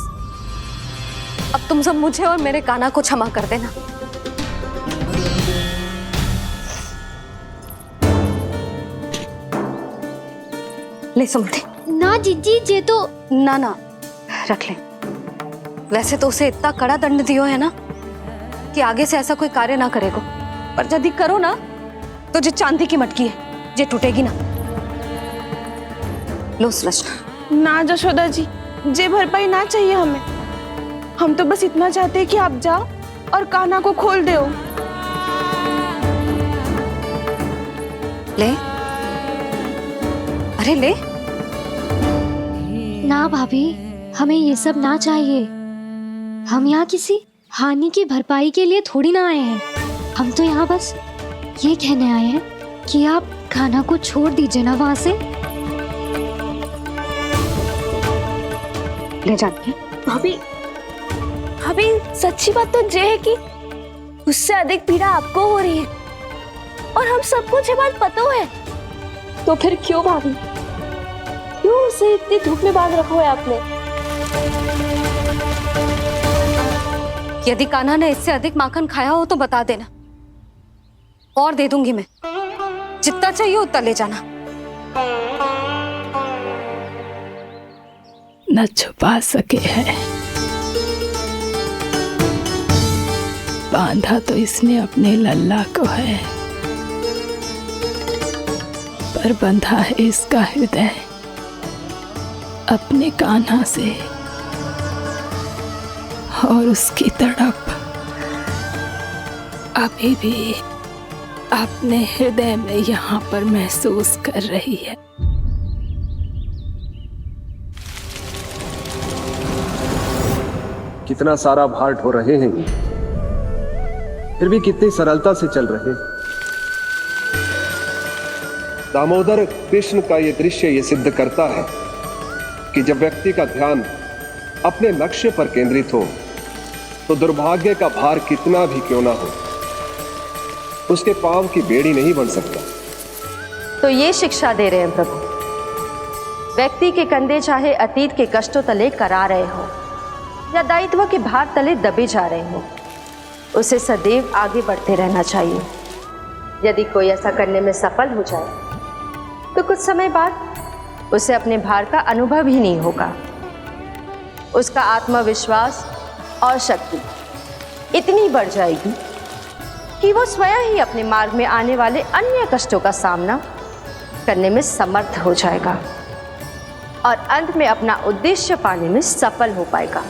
अब तुम सब मुझे और मेरे कान्हा को क्षमा कर देना। ले सुमति। ना जीजी, जे तो ना ना रख ले। वैसे तो उसे इतना कड़ा दंड दियो है ना कि आगे से ऐसा कोई कार्य ना करेगा, पर यदि करो ना तो जो चांदी की मटकी है जे टूटेगी ना। लो सुलक्षणा। ना जशोदा जी, जे भरपाई ना चाहिए हमें। हम तो बस इतना चाहते हैं कि आप जाओ और कान्हा को खोल दो। ले, अरे ले। ना भाभी, हमें ये सब ना चाहिए। हम यहाँ किसी हानि की भरपाई के लिए थोड़ी ना आए हैं। हम तो यहाँ बस ये कहने आए हैं कि आप खाना को छोड़ दीजिए ना वहां से। ले जाते भाभी भाभी सच्ची बात तो ये है कि उससे अधिक पीड़ा आपको हो रही है और हम सबको ये बात पता है। तो फिर क्यों भाभी, क्यों उसे इतनी धूप में बांध रखा है आपने? यदि कान्हा ने इससे अधिक माखन खाया हो तो बता देना, और दे दूंगी मैं। जितना चाहिए उतना ले जाना। न छुपा सके है, बांधा तो इसने अपने लल्ला को है, पर बंधा है इसका हृदय अपने कान्हा से, और उसकी तड़प अभी भी अपने हृदय में यहाँ पर महसूस कर रही है। कितना सारा भार ढो रहे हैं, फिर भी कितनी सरलता से चल रहे हैं। दामोदर कृष्ण का ये दृश्य ये सिद्ध करता है कि जब व्यक्ति का ध्यान अपने लक्ष्य पर केंद्रित हो तो दुर्भाग्य का भार कितना भी क्यों ना हो, उसके पांव की बेड़ी नहीं बन सकता। तो ये शिक्षा दे रहे हैं प्रभु, व्यक्ति के कंधे चाहे अतीत के कष्टों तले करा रहे हो या दायित्व के भार तले दबे जा रहे हो, उसे सदैव आगे बढ़ते रहना चाहिए। यदि कोई ऐसा करने में सफल हो जाए तो कुछ समय बाद उसे अपने भार का अनुभव ही नहीं होगा। उसका आत्मविश्वास और शक्ति इतनी बढ़ जाएगी कि वो स्वयं ही अपने मार्ग में आने वाले अन्य कष्टों का सामना करने में समर्थ हो जाएगा और अंत में अपना उद्देश्य पाने में सफल हो पाएगा।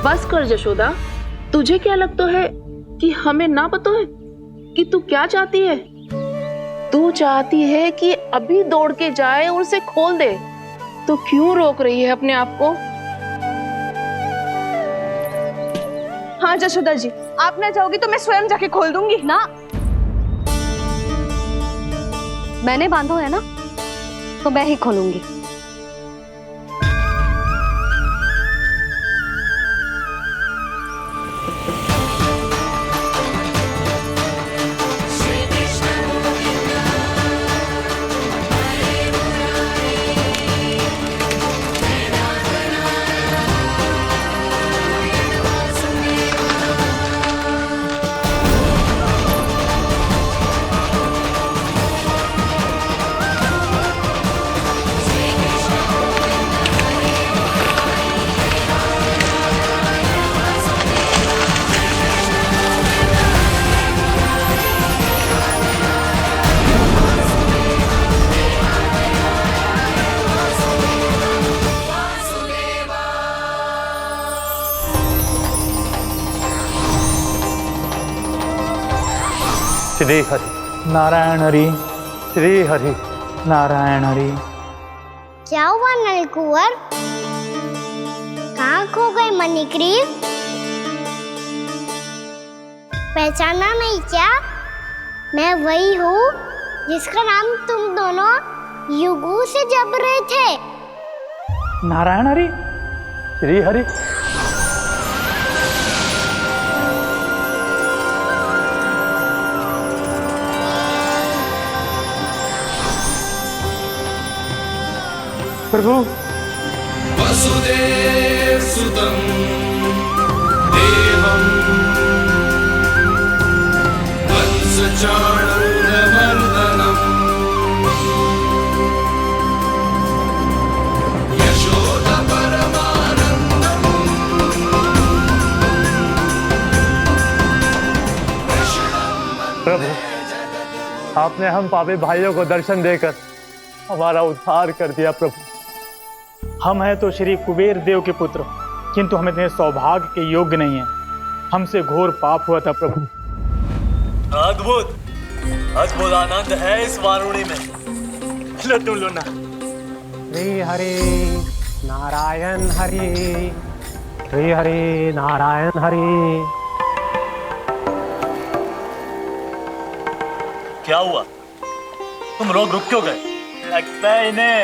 बस कर जशोदा, तुझे क्या लगता है कि हमें ना पता है कि तू क्या चाहती है? तू चाहती है कि अभी दौड़ के जाए और उसे खोल दे, तो क्यों रोक रही है अपने आप को? हाँ जशोदा जी, आप ना जाओगी तो मैं स्वयं जाके खोल दूंगी। ना, मैंने बांधा है ना, तो मैं ही खोलूंगी। श्री हरि नारायण हरि, श्री हरि नारायण हरि। क्या हुआ नलकुंवर? कहाँ खो गए मणिग्रीव? पहचाना नहीं क्या? मैं वही हूँ जिसका नाम तुम दोनों युगों से जप रहे थे। नारायण हरि, श्री हरि। प्रभु, वसुदेव सुतं देवं वंशचाणूरमर्दनम् यशोदा परमानन्दम् प्रभु, आपने हम पापी भाइयों को दर्शन देकर हमारा उद्धार कर दिया। प्रभु, हम हैं तो श्री कुबेर देव के पुत्र, किंतु हम इतने सौभाग्य के योग्य नहीं हैं। हमसे घोर पाप हुआ था प्रभु। अद्भुत अद्भुत आनंद है इस वारुणी में। लो तुम लो ना। श्री हरि नारायण हरि, श्री हरि नारायण हरि। क्या हुआ, तुम लोग रुक क्यों गए? लगता है इन्हें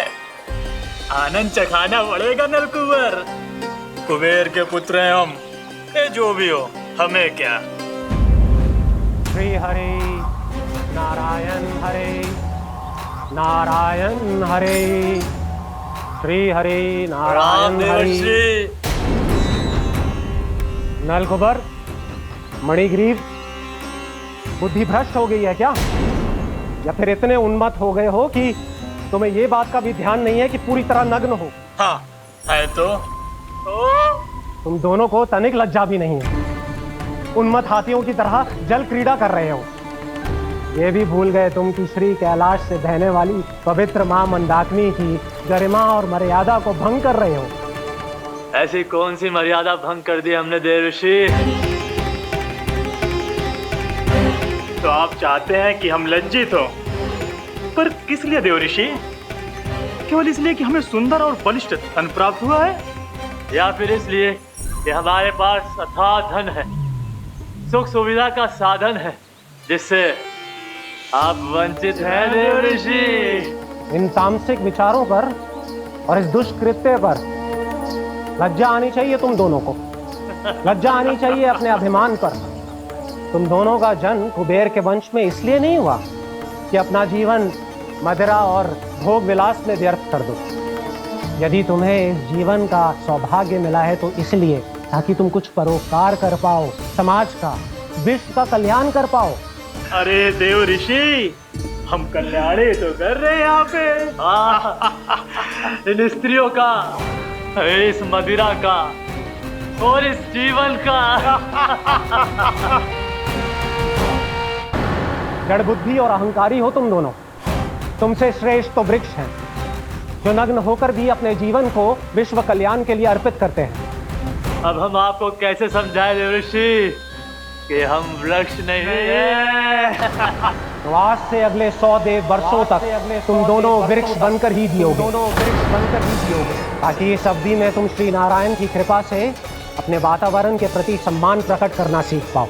आनंद चखाना पड़ेगा नलकुबर। कुबेर के पुत्र हैं हम, ये जो भी हो हमें क्या। श्री हरि नारायण हरि, नारायण हरि, श्री हरि नारायण हरि। नलकुबर, मणिग्रीव, बुद्धि भ्रष्ट हो गई है क्या? या फिर इतने उन्मत्त हो गए हो कि तुम्हें ये बात का भी ध्यान नहीं है कि पूरी तरह नग्न हो? हाँ है तो। तुम दोनों को तनिक लज्जा भी नहीं है। उन्मत्त हाथियों की तरह जल क्रीड़ा कर रहे हो। ये भी भूल गए तुम कि श्री कैलाश से बहने वाली पवित्र मां मंदाकिनी की गरिमा और मर्यादा को भंग कर रहे हो। ऐसी कौन सी मर्यादा भंग कर दी हमने देवर्षि? तो आप चाहते हैं कि हम लज्जित हो, पर किस लिए देवर्षि? केवल इसलिए कि हमें सुंदर और बलिष्ठ धन प्राप्त हुआ है, या फिर इसलिए कि हमारे पास अथाह धन है, सुख सुविधा का साधन है, जिससे आप वंचित हैं देवर्षि? इन तामसिक विचारों पर और इस दुष्कृत्य पर लज्जा आनी चाहिए तुम दोनों को। लज्जा आनी चाहिए अपने अभिमान पर। तुम दोनों का जन्म कुबेर के वंश में इसलिए नहीं हुआ कि अपना जीवन मदिरा और भोग विलास में व्यर्थ कर दो। यदि तुम्हें इस जीवन का सौभाग्य मिला है तो इसलिए ताकि तुम कुछ परोपकार कर पाओ, समाज का, विश्व का कल्याण कर पाओ। अरे देव ऋषि, हम कल्याणी तो कर रहे हैं यहाँ पे। इन स्त्रियों का, इस मदिरा का और इस जीवन का। जड़ बुद्धि और अहंकारी हो तुम दोनों। तुमसे श्रेष्ठ तो वृक्ष हैं, जो नग्न होकर भी अपने जीवन को विश्व कल्याण के लिए अर्पित करते हैं। अब हम आपको कैसे समझाएं देवर्षि कि हम वृक्ष नहीं हैं? तो आज से अगले 100 देव वर्षों तक तुम दोनों वृक्ष बनकर ही जियोगे, ताकि इस अवधि में तुम श्री नारायण की कृपा से अपने वातावरण के प्रति सम्मान प्रकट करना सीख पाओ।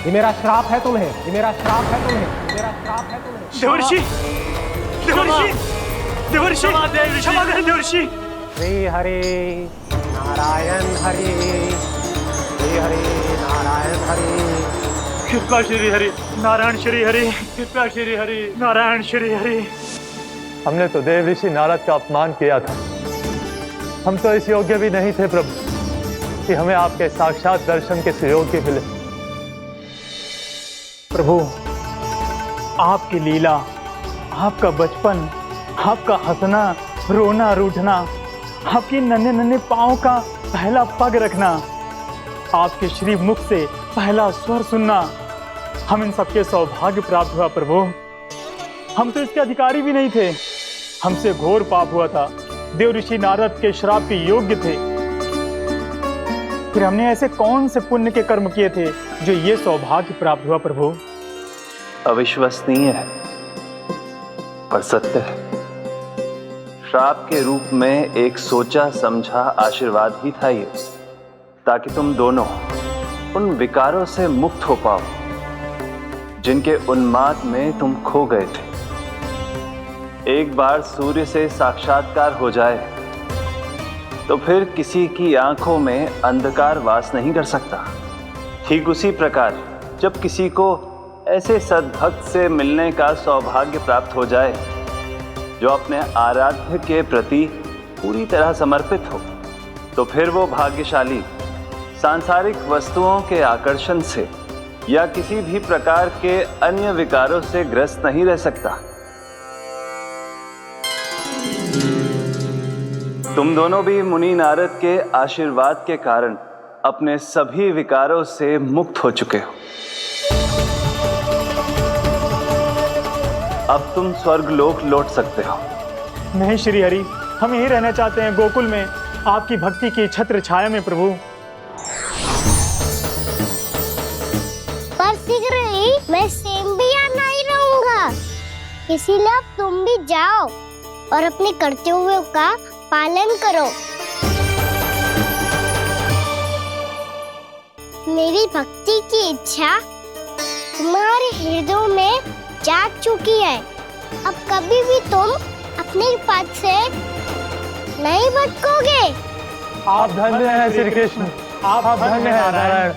ये मेरा श्राप है तुम्हें, ये मेरा श्राप है तुम्हें, मेरा श्राप है तुम्हें। देवर्षि, देवर्षि, देवर्षि, क्षमा करें देवर्षि। श्री हरि नारायण हरि, श्री हरि नारायण हरि। कृपा श्री हरि नारायण श्री हरि, कृपा श्री हरि नारायण श्री हरि। हमने तो देव ऋषि नारद का अपमान किया था। हम तो इस योग्य भी नहीं थे प्रभु कि हमें आपके साक्षात दर्शन के सुयोग्य मिले। प्रभु, आपकी लीला, आपका बचपन, आपका हंसना, रोना, रूठना, आपकी नन्हे नन्हे पाँव का पहला पग रखना, आपके श्री मुख से पहला स्वर सुनना, हम इन सबके सौभाग्य प्राप्त हुआ प्रभु। हम तो इसके अधिकारी भी नहीं थे। हमसे घोर पाप हुआ था, देव ऋषि नारद के श्राप के योग्य थे। फिर हमने ऐसे कौन से पुण्य के कर्म किए थे जो ये सौभाग्य प्राप्त हुआ प्रभु? अविश्वसनीय है पर सत्य है। श्राप के रूप में एक सोचा समझा आशीर्वाद ही था ये, ताकि तुम दोनों उन विकारों से मुक्त हो पाओ जिनके उन्माद में तुम खो गए थे। एक बार सूर्य से साक्षात्कार हो जाए तो फिर किसी की आंखों में अंधकार वास नहीं कर सकता। ठीक उसी प्रकार जब किसी को ऐसे सद्भक्त से मिलने का सौभाग्य प्राप्त हो जाए जो अपने आराध्य के प्रति पूरी तरह समर्पित हो, तो फिर वो भाग्यशाली सांसारिक वस्तुओं के आकर्षण से या किसी भी प्रकार के अन्य विकारों से ग्रस्त नहीं रह सकता। तुम दोनों भी मुनि नारद के आशीर्वाद के कारण अपने सभी विकारों से मुक्त हो चुके हो। अब तुम स्वर्गलोक लौट सकते हो। नहीं श्री हरि, हम यही रहना चाहते हैं गोकुल में, आपकी भक्ति की छत्र छाया में प्रभु। पर शीघ्र नहीं मैं सेम भी यहाँ नहीं रहूंगा। इसीलिए अब तुम भी जाओ और अपने कर्तव्यों का पालन करो। मेरी भक्ति की इच्छा तुम्हारे हृदयों में जाग चुकी है। अब कभी भी तुम अपने पथ से नहीं भटकोगे। आप धन्य हैं श्री कृष्ण, आप धन्य हैं नारायण,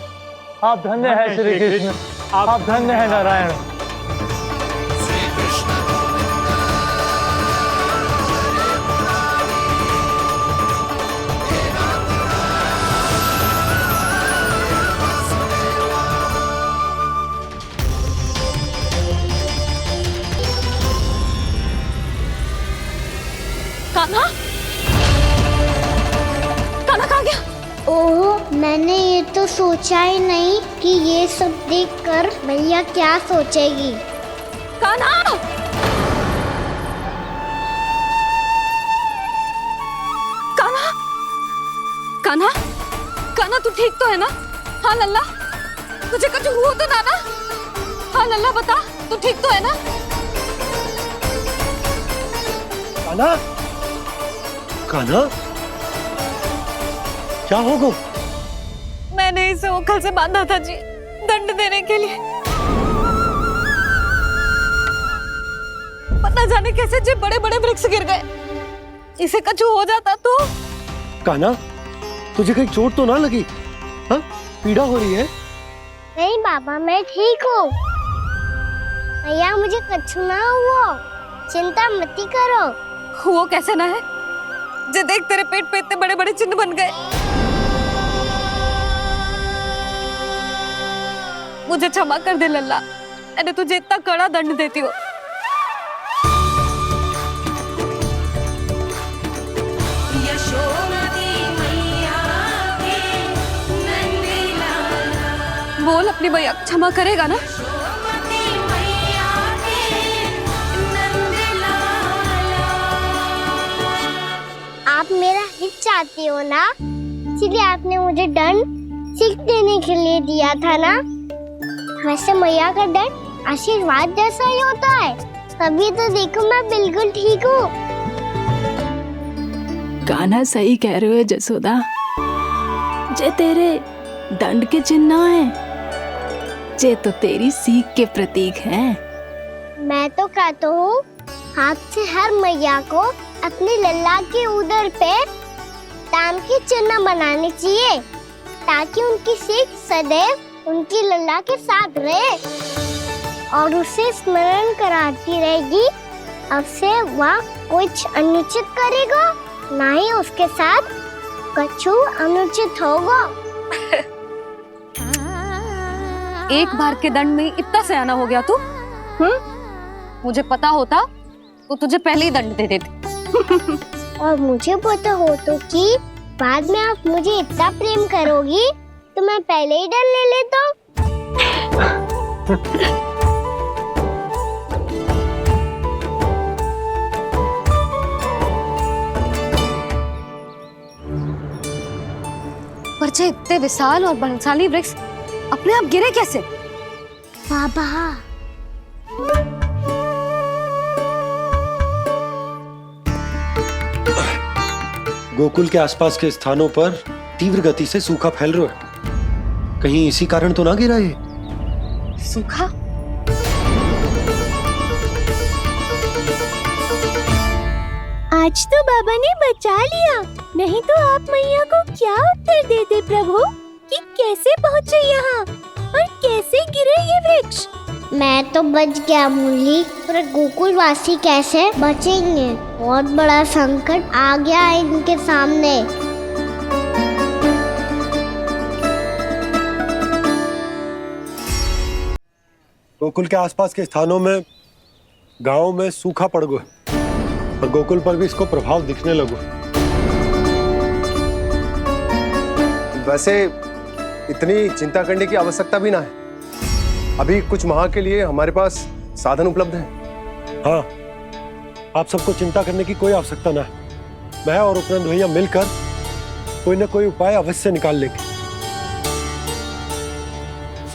आप धन्य हैं श्री कृष्ण, आप धन्य हैं नारायण। कान्हा, कान्हा कहाँ गया? ओह, मैंने ये तो सोचा ही नहीं कि ये सब देखकर मैया क्या सोचेगी। कान्हा! कान्हा! कान्हा! कान्हा तू ठीक तो है ना? हाँ लल्ला, तुझे कुछ हुआ तो ना ना? हाँ लल्ला बता, तू ठीक तो है ना? कान्हा, कान्हा, क्या होगा? मैंने इसे ओखल से बांधा था जी, दंड देने के लिए। पता जाने कैसे जी बड़े बड़े वृक्ष गिर गए। इसे कुछ हो जाता तो? कान्हा, तुझे कहीं चोट तो ना लगी? हाँ, पीड़ा हो रही है? नहीं बाबा, मैं ठीक हूँ। भैया मुझे कुछ ना हुआ, चिंता मत करो। वो कैसे ना है? जे देख तेरे पेट पे इतने बड़े बड़े चिन्ह बन गए। मुझे क्षमा कर दे लल्ला, मैंने तुझे इतना कड़ा दंड देती हो। बोल अपनी भैया क्षमा करेगा ना? आप मेरा हित चाहती हो ना, इसलिए आपने मुझे दंड सीख देने के लिए दिया था ना। वैसे मैया का दंड आशीर्वाद जैसा ही होता है। तभी तो देखो मैं बिल्कुल ठीक हूँ। कान्हा सही कह रहे हो जसोदा, जे तेरे दंड के चिन्ह है, जे तो तेरी सीख के प्रतीक हैं। मैं तो कहता हूँ हाथ से हर मैया को अपने लल्ला के उदर पे ताम के चिन्ह बनाने चाहिए, ताकि उनकी सीख सदैव उनकी लल्ला के साथ रहे और उसे स्मरण कराती रहेगी। अब से वह कुछ अनुचित करेगा, ना ही उसके साथ कुछ अनुचित होगा। एक बार के दंड में इतना सयाना हो गया तू? मुझे पता होता तो तुझे पहले ही दंड दे देती। और मुझे पता हो तो कि बाद में आप मुझे इतना प्रेम करोगी तो मैं पहले ही डर ले लेता हूँ। पर जे इतने विशाल और बलशाली वृक्ष अपने आप गिरे कैसे? बाबा, गोकुल के आसपास के स्थानों पर तीव्र गति से सूखा फैल रहा है। कहीं इसी कारण तो ना गिरा ये? सूखा? आज तो बाबा ने बचा लिया, नहीं तो आप मैया को क्या उत्तर देते प्रभु कि कैसे पहुँचे यहाँ और कैसे गिरे ये वृक्ष। मैं तो बच गया मुरली, पर गोकुलवासी कैसे बचेंगे? बहुत बड़ा संकट आ गया है इनके सामने। गोकुल के आसपास के स्थानों में, गांवों में सूखा पड़ गया और गोकुल पर भी इसको प्रभाव दिखने लगा। वैसे इतनी चिंता करने की आवश्यकता भी ना है। अभी कुछ माह के लिए हमारे पास साधन उपलब्ध हैं। हाँ, आप सबको चिंता करने की कोई आवश्यकता ना है। मैं और उपनंद भैया मिलकर कोई ना कोई उपाय अवश्य निकाल लेंगे।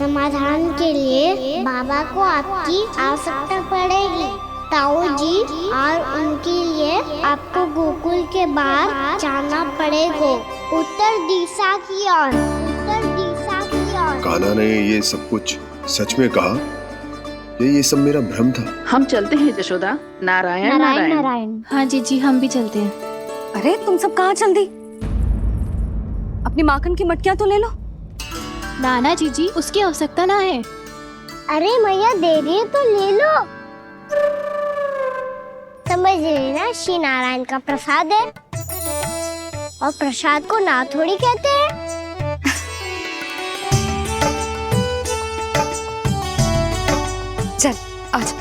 समाधान के लिए बाबा को आपकी आवश्यकता पड़ेगी। ताऊ जी और उनके लिए आपको गोकुल के बाहर जाना पड़ेगा, उत्तर दिशा की ओर, उत्तर दिशा की ओर। कान्हा ने ये सब कुछ सच में कहा? ये सब मेरा भ्रम था? हम चलते हैं जशोदा। नारायण नारायण नारायण। हाँ जी हम भी चलते हैं। अरे तुम सब कहाँ चल दी? अपनी माखन की मटकियां तो ले लो। नाना जी उसकी आवश्यकता ना है। अरे मैया दे रही है तो ले लो। समझ लेना श्री नारायण का प्रसाद है, और प्रसाद को ना थोड़ी कहते हैं। चल आज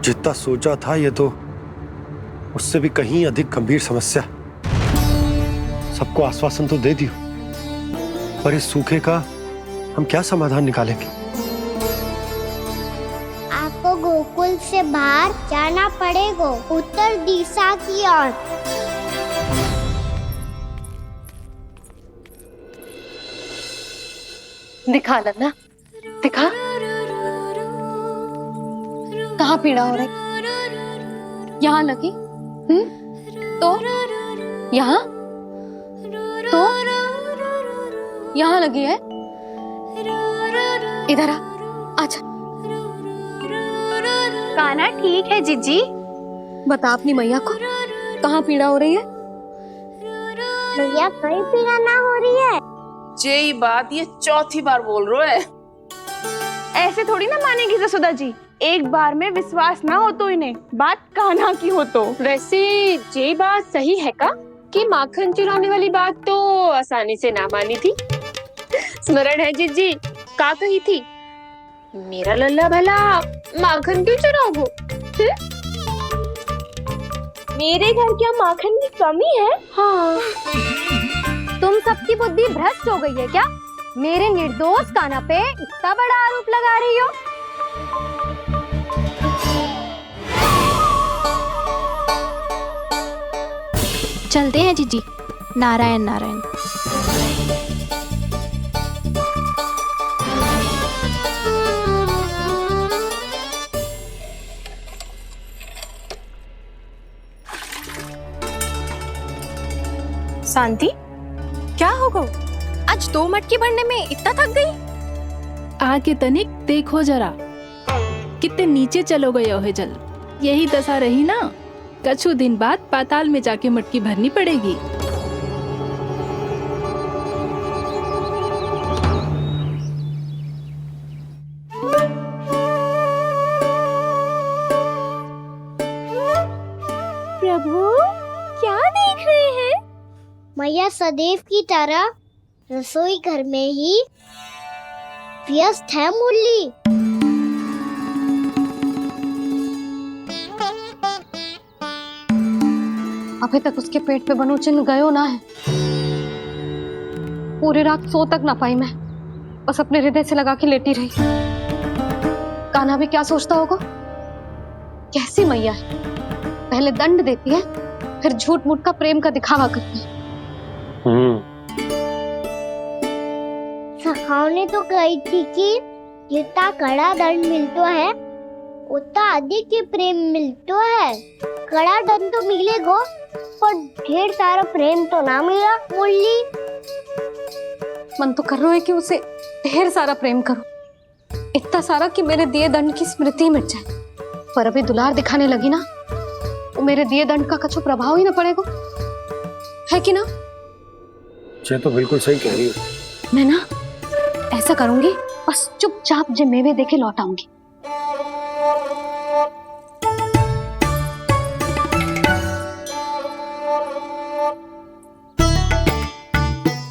जितना सोचा था ये तो उससे भी कहीं अधिक गंभीर समस्या। सबको आश्वासन तो दे दियो, पर इस सूखे का हम क्या समाधान निकालेंगे? आपको गोकुल से बाहर जाना पड़ेगा, उत्तर दिशा की ओर। दिखा लन्ना, दिखा कहाँ पीड़ा हो रही? यहाँ लगी? तो यहाँ तो यहाँ लगी है? इधर आ, आजा। कान्हा ठीक है जीजी। बता अपनी मैया को कहाँ पीड़ा हो रही है? मैया कहीं पीड़ा ना हो रही है। यही बात ये चौथी बार बोल रहे है। ऐसे थोड़ी ना मानेगी जसोदा जी। एक बार में विश्वास ना हो तो इन्हें, बात कान्हा की हो तो। वैसे ये बात सही है का कि माखन चुराने वाली बात तो आसानी से ना मानी थी। स्मरण है जीजी का कही थी, मेरा लल्ला भला माखन क्यों चुराओगे? मेरे घर क्या माखन की कमी है? हाँ। तुम सबकी बुद्धि भ्रष्ट हो गई है क्या? मेरे निर्दोष कान्हा पे इतना बड़ा आरोप लगा रही हो? चलते हैं जीजी। नारायण नारायण। शांति क्या हो गो? आज 2 मटकी भरने में इतना थक गई? आके तनिक देखो जरा, कितने नीचे चलो गए हो जल। यही दशा रही ना, कछु दिन बाद पाताल में जाके मटकी भरनी पड़ेगी। प्रभु क्या देख रहे हैं? मैया सदैव की तरह रसोई घर में ही व्यस्त है मुरली। अभी तक उसके पेट पे बनो चिन्ह गयो ना है। पूरी रात सो तक ना पाई मैं, बस अपने हृदय से लगा के लेटी रही। कान्हा भी क्या सोचता होगा? कैसी मैया है, पहले दंड देती है फिर झूठ मूठ का प्रेम का दिखावा करती है। सखाओ ने तो कही थी कि जितना कड़ा दंड मिलता है उतना अधिक ही प्रेम मिलता है। कड़ा दंड तो मिलेगा पर ढेर सारा प्रेम तो ना मिला मुरली। मन तो कर रहा है कि उसे ढेर सारा प्रेम करो, इतना सारा कि मेरे दिए दंड की स्मृति मिट जाए। पर अभी दुलार दिखाने लगी ना, वो मेरे दिए दंड का कछु प्रभाव ही ना पड़ेगा, है कि ना? ये तो बिल्कुल सही कह रही हो। मैं ना ऐसा करूंगी, बस चुपचाप जे मेवे देके लौट आऊंगी।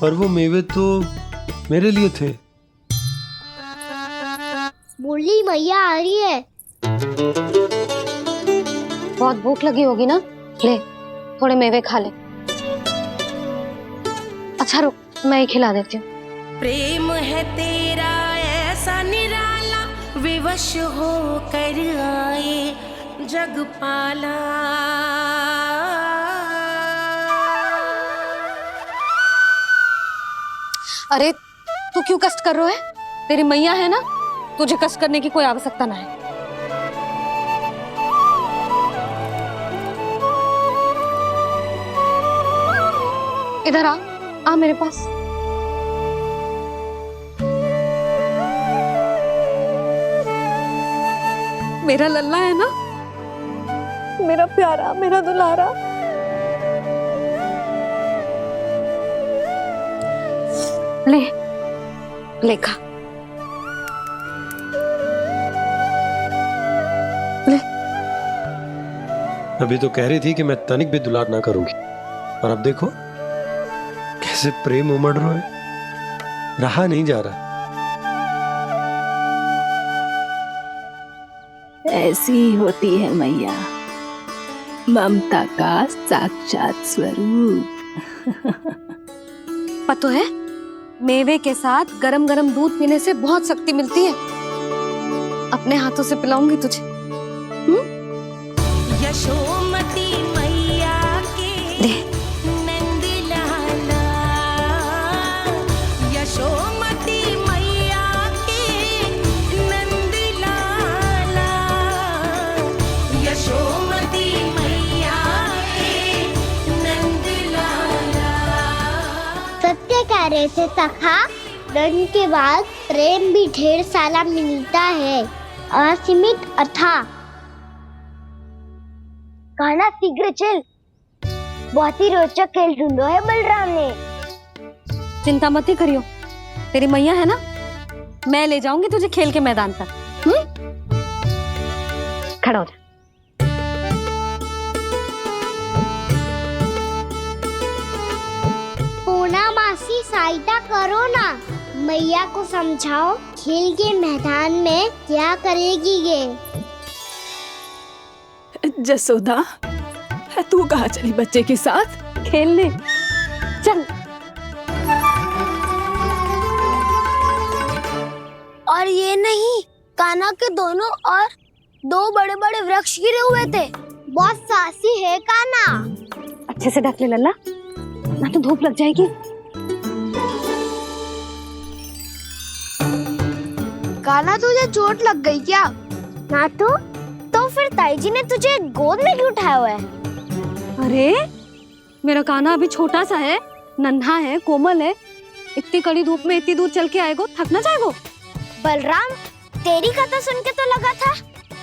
पर वो मेवे तो मेरे लिए थे। मुरली मैया आ रही है। बहुत भूख लगी होगी ना, ले थोड़े मेवे खा ले। अच्छा रुक, मैं ही खिला देती हूँ। प्रेम है तेरा ऐसा निराला, विवश हो कर आए जग पाला। अरे तू क्यों कष्ट कर रहा है? तेरी मैया है ना, तुझे कष्ट करने की कोई आवश्यकता ना है। इधर आ मेरे पास। मेरा लल्ला है ना, मेरा प्यारा, मेरा दुलारा। ले खा। ले। अभी तो कह रही थी कि मैं तनिक भी दुलार ना करूंगी, और अब देखो कैसे प्रेम उमड़ रहा है, रहा नहीं जा रहा। ऐसी ही होती है मैया, ममता का साक्षात स्वरूप। पता है, मेवे के साथ गरम गरम दूध पीने से बहुत शक्ति मिलती है। अपने हाथों से पिलाऊंगी तुझे। यशोमती मैया के नंद लाला, यशोमती मैया के नंद लाला, यशोमती मैया के नंद लाला। सत्य कह रहे थे सखा, धन के बाद प्रेम भी ढेर सारा मिलता है, असीमित अथाह। गाना शीघ्र चल, बहुत ही रोचक खेल ढूंढो है बलराम ने। चिंता मत ही करियो, तेरी मैया है ना, मैं ले जाऊंगी तुझे खेल के मैदान पर। खड़ा हो जा। पूना मासी सहायता करो ना, मैया को समझाओ खेल के मैदान में क्या करेगी ये। जसोदा, तू कहाँ चली बच्चे के साथ? खेलने चल। और ये नहीं, कान्हा के दोनों और दो बड़े बड़े वृक्ष गिरे हुए थे। बहुत साहसी है कान्हा। अच्छे से ढक ले लल्ला, ना तो धूप लग जाएगी। कान्हा तुझे चोट लग गई क्या? ना तो फिर ताई जी ने तुझे गोद में क्यों उठाया हुआ है? अरे मेरा कान्हा अभी छोटा सा है, नन्हा है, कोमल है। इतनी कड़ी धूप में इतनी दूर चल के आएगो, थक ना जाएगो। बलराम, तेरी कथा सुन के तो लगा था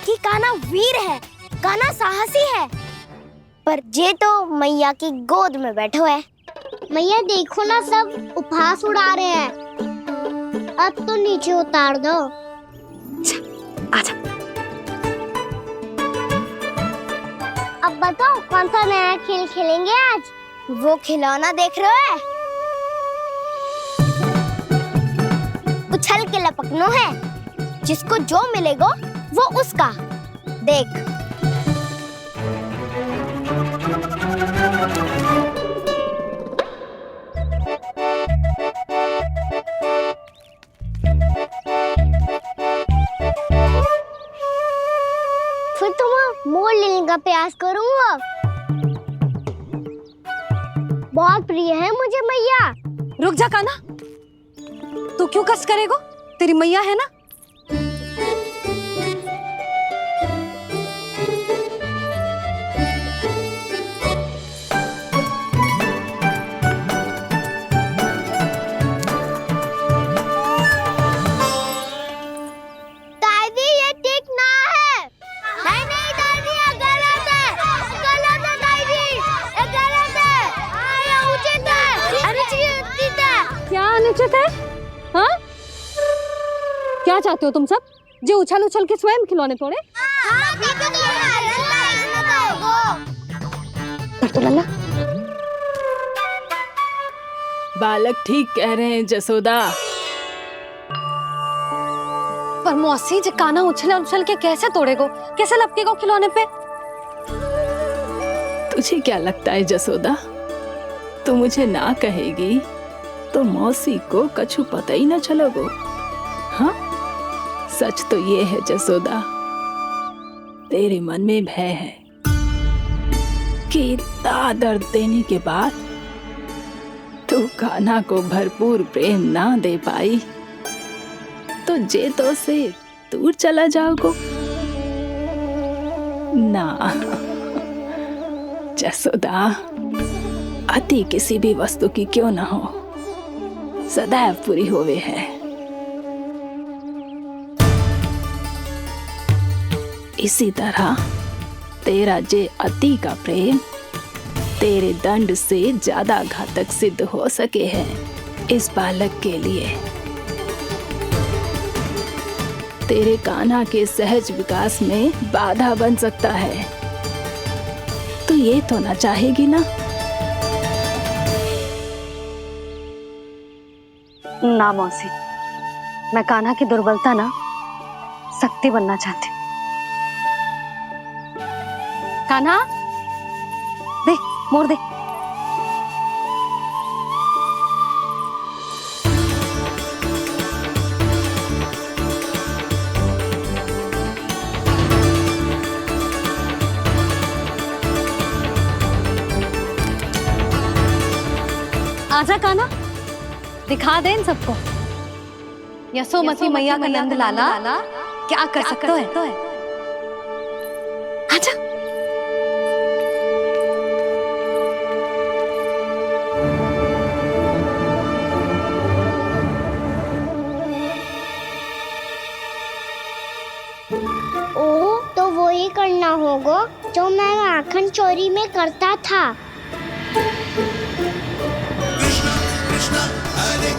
कि कान्हा वीर है, कान्हा साहसी है, पर ये तो मैया की गोद में बैठे हुए। मैया देखो ना, सब उपहास उड़ा रहे हैं। अब तो नीचे उतार दो। आजा। अब बताओ कौन सा नया खेल खेलेंगे आज? वो खिलौना देख रहे हो? उछल के लपकनो है, जिसको जो मिलेगा वो उसका। देख। फिर तुम मोड़ लेने का प्रयास करूंगा। बहुत प्रिय है मुझे मैया। रुक जा कान्हा, तू क्यों कष्ट करेगो? तेरी मैया है ना। दादी ये ठीक ना है। नहीं नहीं दादी, ये गलत है, गलत है दादी, ये गलत है, ये उचित है, अनुचित है। क्या अनुचित है? हाँ? क्या चाहते हो तुम सब? जो उछल उछल के स्वयं खिलौने तोड़े? तो लल्ला, बालक ठीक कह रहे हैं जसोदा। पर मौसी, जो कान्हा उछल उछल के कैसे तोड़ेगो, कैसे लपकेगो खिलौने पे? तुझे क्या लगता है जसोदा, तू मुझे ना कहेगी तो मौसी को कछु पता ही ना चलोगो। हाँ, सच तो ये है जसोदा, तेरे मन में भय है कि इतना दर्द देने के बाद तू कान्हा को भरपूर प्रेम ना दे पाई तो जे तो से दूर चला जाओगो ना। जसोदा, अति किसी भी वस्तु की क्यों ना हो, सदैव पूरी होवे है। इसी तरह तेरा जे अति का प्रेम तेरे दंड से ज्यादा घातक सिद्ध हो सके है इस बालक के लिए। तेरे कान्हा के सहज विकास में बाधा बन सकता है। तो ये तो ना चाहेगी ना? ना मौसी, मैं कान्हा की दुर्बलता ना शक्ति बनना चाहती हूँ। कान्हा, दे मोड़ दे। आजा कान्हा, दिखा दे इन सबको यशोमती मैया का नंद लाला क्या कर सकता है। आजा। ओ, तो वो ही करना होगा जो मैं माखन चोरी में करता था।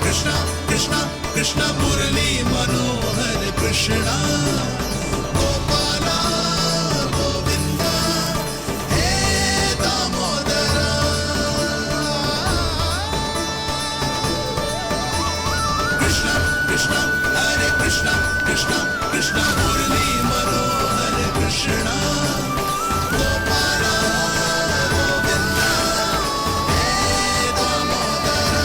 कृष्णा कृष्णा कृष्णा मुरली मनोहर कृष्णा गोपाला गोविंदा हे दामोदरा। कृष्णा कृष्णा हरे कृष्णा कृष्णा कृष्णा मुरली मनोहर कृष्णा गोपाला गोविंदा हे दामोदरा।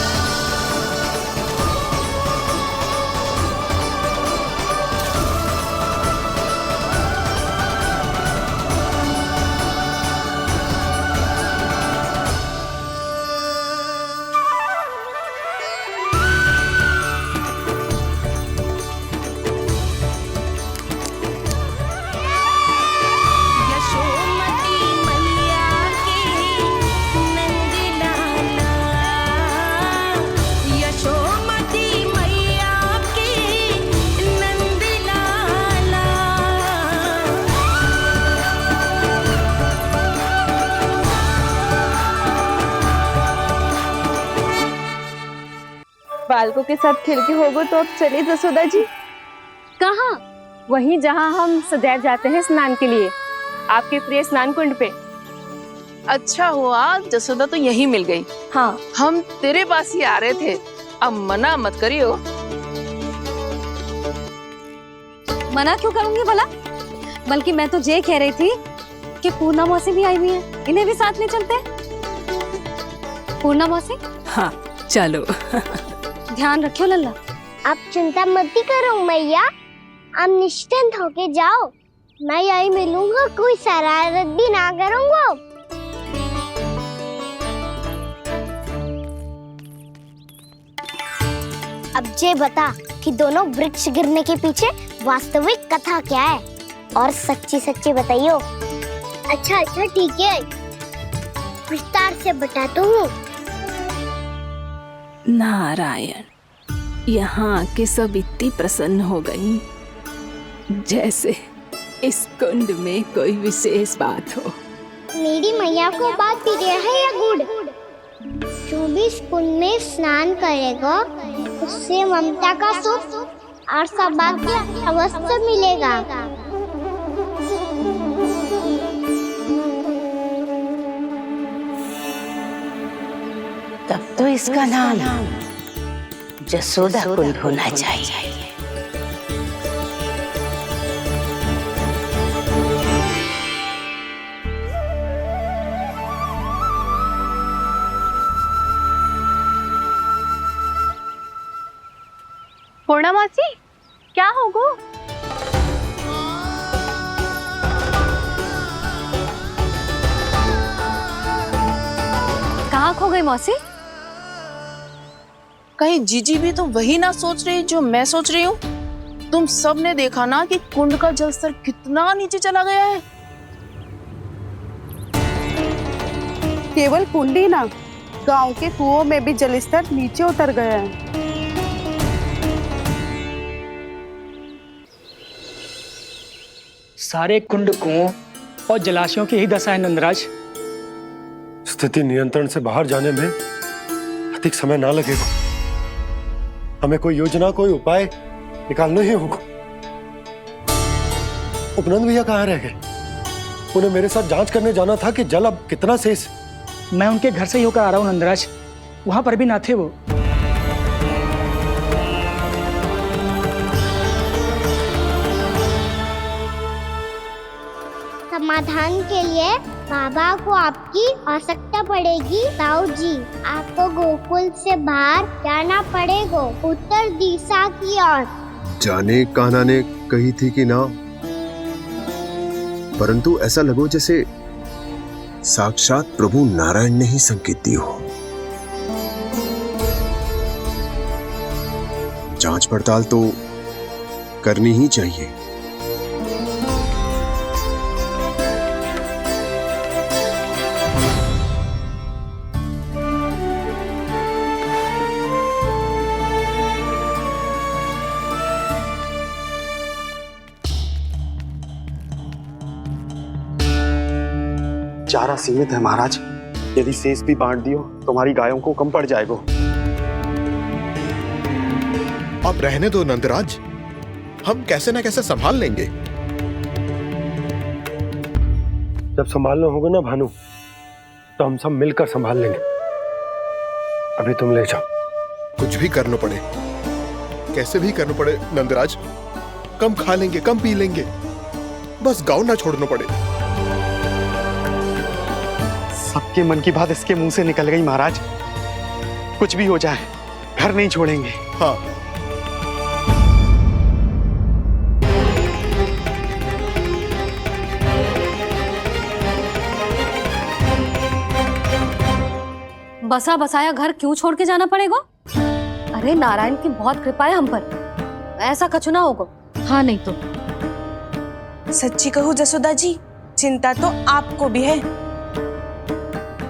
बालकों के साथ खेल के होगो तो अब चलिए जसोदा जी। कहाँ? वहीं जहाँ हम सदैव जाते हैं स्नान के लिए, आपके प्रिय स्नान कुंड पे। अच्छा हुआ जसोदा तो यही मिल गई। हाँ, हम तेरे पास ही आ रहे थे, अब मना मत करियो। मना क्यों करूंगी भला? बल्कि मैं तो ये कह रही थी कि पूर्णा मौसी भी आई हुई है, इन्हें भी साथ ले चलते हैं। पूर्णा मौसी, हाँ चलो। ध्यान रखियो लल्ला। आप चिंता मत करो मैया, आप निश्चिंत होके जाओ, मैं यही मिलूंगा, कोई शरारत भी ना करूंगा। अब जे बता कि दोनों वृक्ष गिरने के पीछे वास्तविक कथा क्या है, और सच्ची सच्ची बताइयो। अच्छा ठीक है, विस्तार से बताता हूँ। नारायण, यहाँ के सब इतनी प्रसन्न हो गई जैसे इस कुंड में कोई विशेष बात हो। मेरी मैया को बात प्रिय है या गुड़? जो भी इस कुंड में स्नान करेगा उससे ममता का सुख और सौभाग्य अवश्य मिलेगा। तब तो इसका नाम जसोदा कुंड होना चाहिए। पूर्णा मौसी, क्या होगो? कहाँ खो गई मौसी? कहीं जीजी भी तो वही ना सोच रही जो मैं सोच रही हूँ। तुम सब ने देखा ना कि कुंड का जलस्तर कितना नीचे चला गया है। केवल कुंड ही ना, गांव के कुओं में भी जलस्तर नीचे उतर गया है। सारे कुंड कुओं और जलाशयों की ही दशा है नंदराज। स्थिति नियंत्रण से बाहर जाने में अधिक समय ना लगेगा। हमें कोई योजना, कोई उपाय निकालना ही होगा। उपनंद भैया कहाँ रह गए? उन्हें मेरे साथ जांच करने जाना था कि जल अब कितना शेष। मैं उनके घर से ही होकर आ रहा हूँ नंदराज, वहां पर भी ना थे वो। समाधान के लिए बाबा को आपकी आवश्यकता पड़ेगी। ताऊ जी, आपको गोकुल से बाहर जाना पड़ेगा, उत्तर दिशा की ओर। जाने कान्हा ने कही थी कि ना, परंतु ऐसा लगो जैसे साक्षात प्रभु नारायण ने ही संकेत दी हो। जांच पड़ताल तो करनी ही चाहिए। चारा सीमित है महाराज, यदि शेष भी बांट दियो तो हमारी गायों को कम पड़ जाएगा। अब रहने दो नंदराज, हम कैसे न कैसे संभाल लेंगे। जब संभालना होगा ना भानु, तो हम सब मिलकर संभाल लेंगे। अभी तुम ले जाओ। कुछ भी करना पड़े, कैसे भी करना पड़े नंदराज, कम खा लेंगे, कम पी लेंगे, बस गाँव ना छोड़ना पड़े। सबके मन की बात इसके मुंह से निकल गई महाराज। कुछ भी हो जाए घर नहीं छोड़ेंगे। हाँ, बसा बसाया घर क्यों छोड़ के जाना पड़ेगा? अरे नारायण की बहुत कृपा है हम पर, ऐसा कछु ना होगा। हाँ नहीं तो सच्ची कहूँ जसोदा जी, चिंता तो आपको भी है,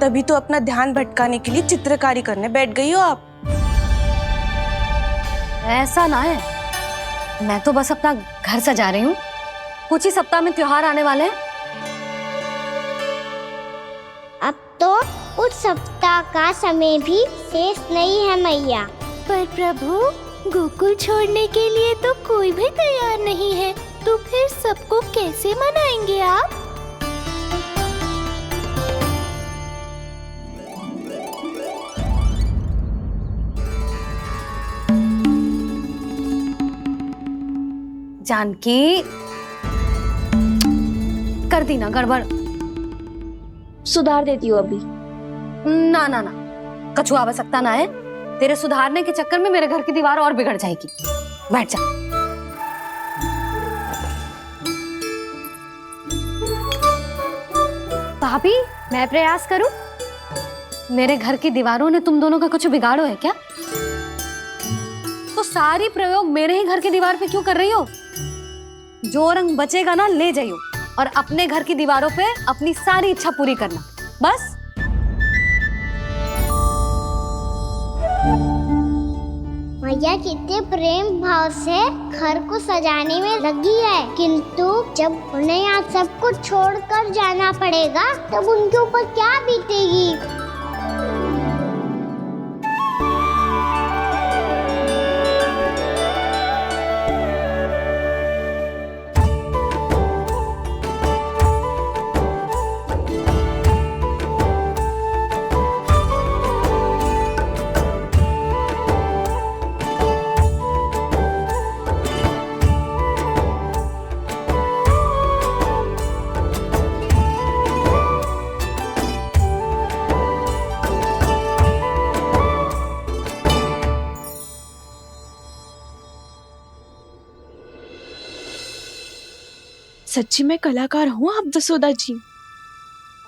तभी तो अपना ध्यान भटकाने के लिए चित्रकारी करने बैठ गई हो आप। ऐसा ना है, मैं तो बस अपना घर सजा रही हूँ। कुछ ही सप्ताह में त्योहार आने वाले हैं। अब तो कुछ सप्ताह का समय भी शेष नहीं है मैया। पर प्रभु, गोकुल छोड़ने के लिए तो कोई भी तैयार नहीं है, तो फिर सबको कैसे मनाएंगे आप? जानकी, कर दी ना गड़बड़। सुधार देती हूँ अभी। ना ना ना, कछु आवश्यकता ना है। तेरे सुधारने के चक्कर में मेरे घर की दीवार और बिगड़ जाएगी। बैठ जा। भाभी, मैं प्रयास करूं? मेरे घर की दीवारों ने तुम दोनों का कुछ बिगाड़ो है क्या? तो सारी प्रयोग मेरे ही घर की दीवार पे क्यों कर रही हो? जो रंग बचेगा ना ले जाइयो, और अपने घर की दीवारों पे अपनी सारी इच्छा पूरी करना, बस। मैया कितने प्रेम भाव से घर को सजाने में लगी है, किंतु जब उन्हें यहाँ सब कुछ छोड़कर जाना पड़ेगा तब उनके ऊपर क्या बीतेगी। सच्ची में कलाकार हूँ आप जसोदा जी।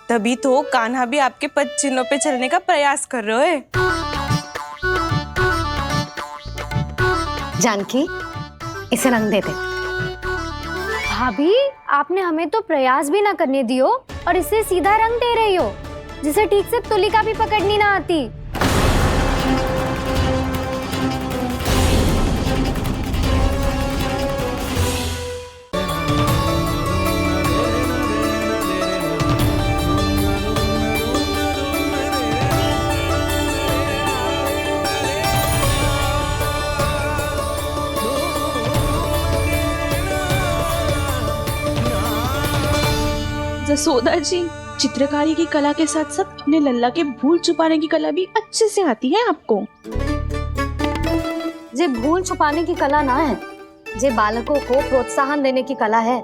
तभी तो कान्हा भी आपके पद चिन्हों पे चलने का प्रयास कर रहे हैं। जानकी, इसे रंग दे दे। भाभी, आपने हमें तो प्रयास भी ना करने दियो और इसे सीधा रंग दे रही हो, जिसे ठीक से तुलिका भी पकड़नी ना आती। जसोदा जी, चित्रकारी की कला के साथ साथ अपने लल्ला के भूल छुपाने की कला भी अच्छे से आती है आपको। जे भूल छुपाने की कला ना है, जे बालकों को प्रोत्साहन देने की कला है।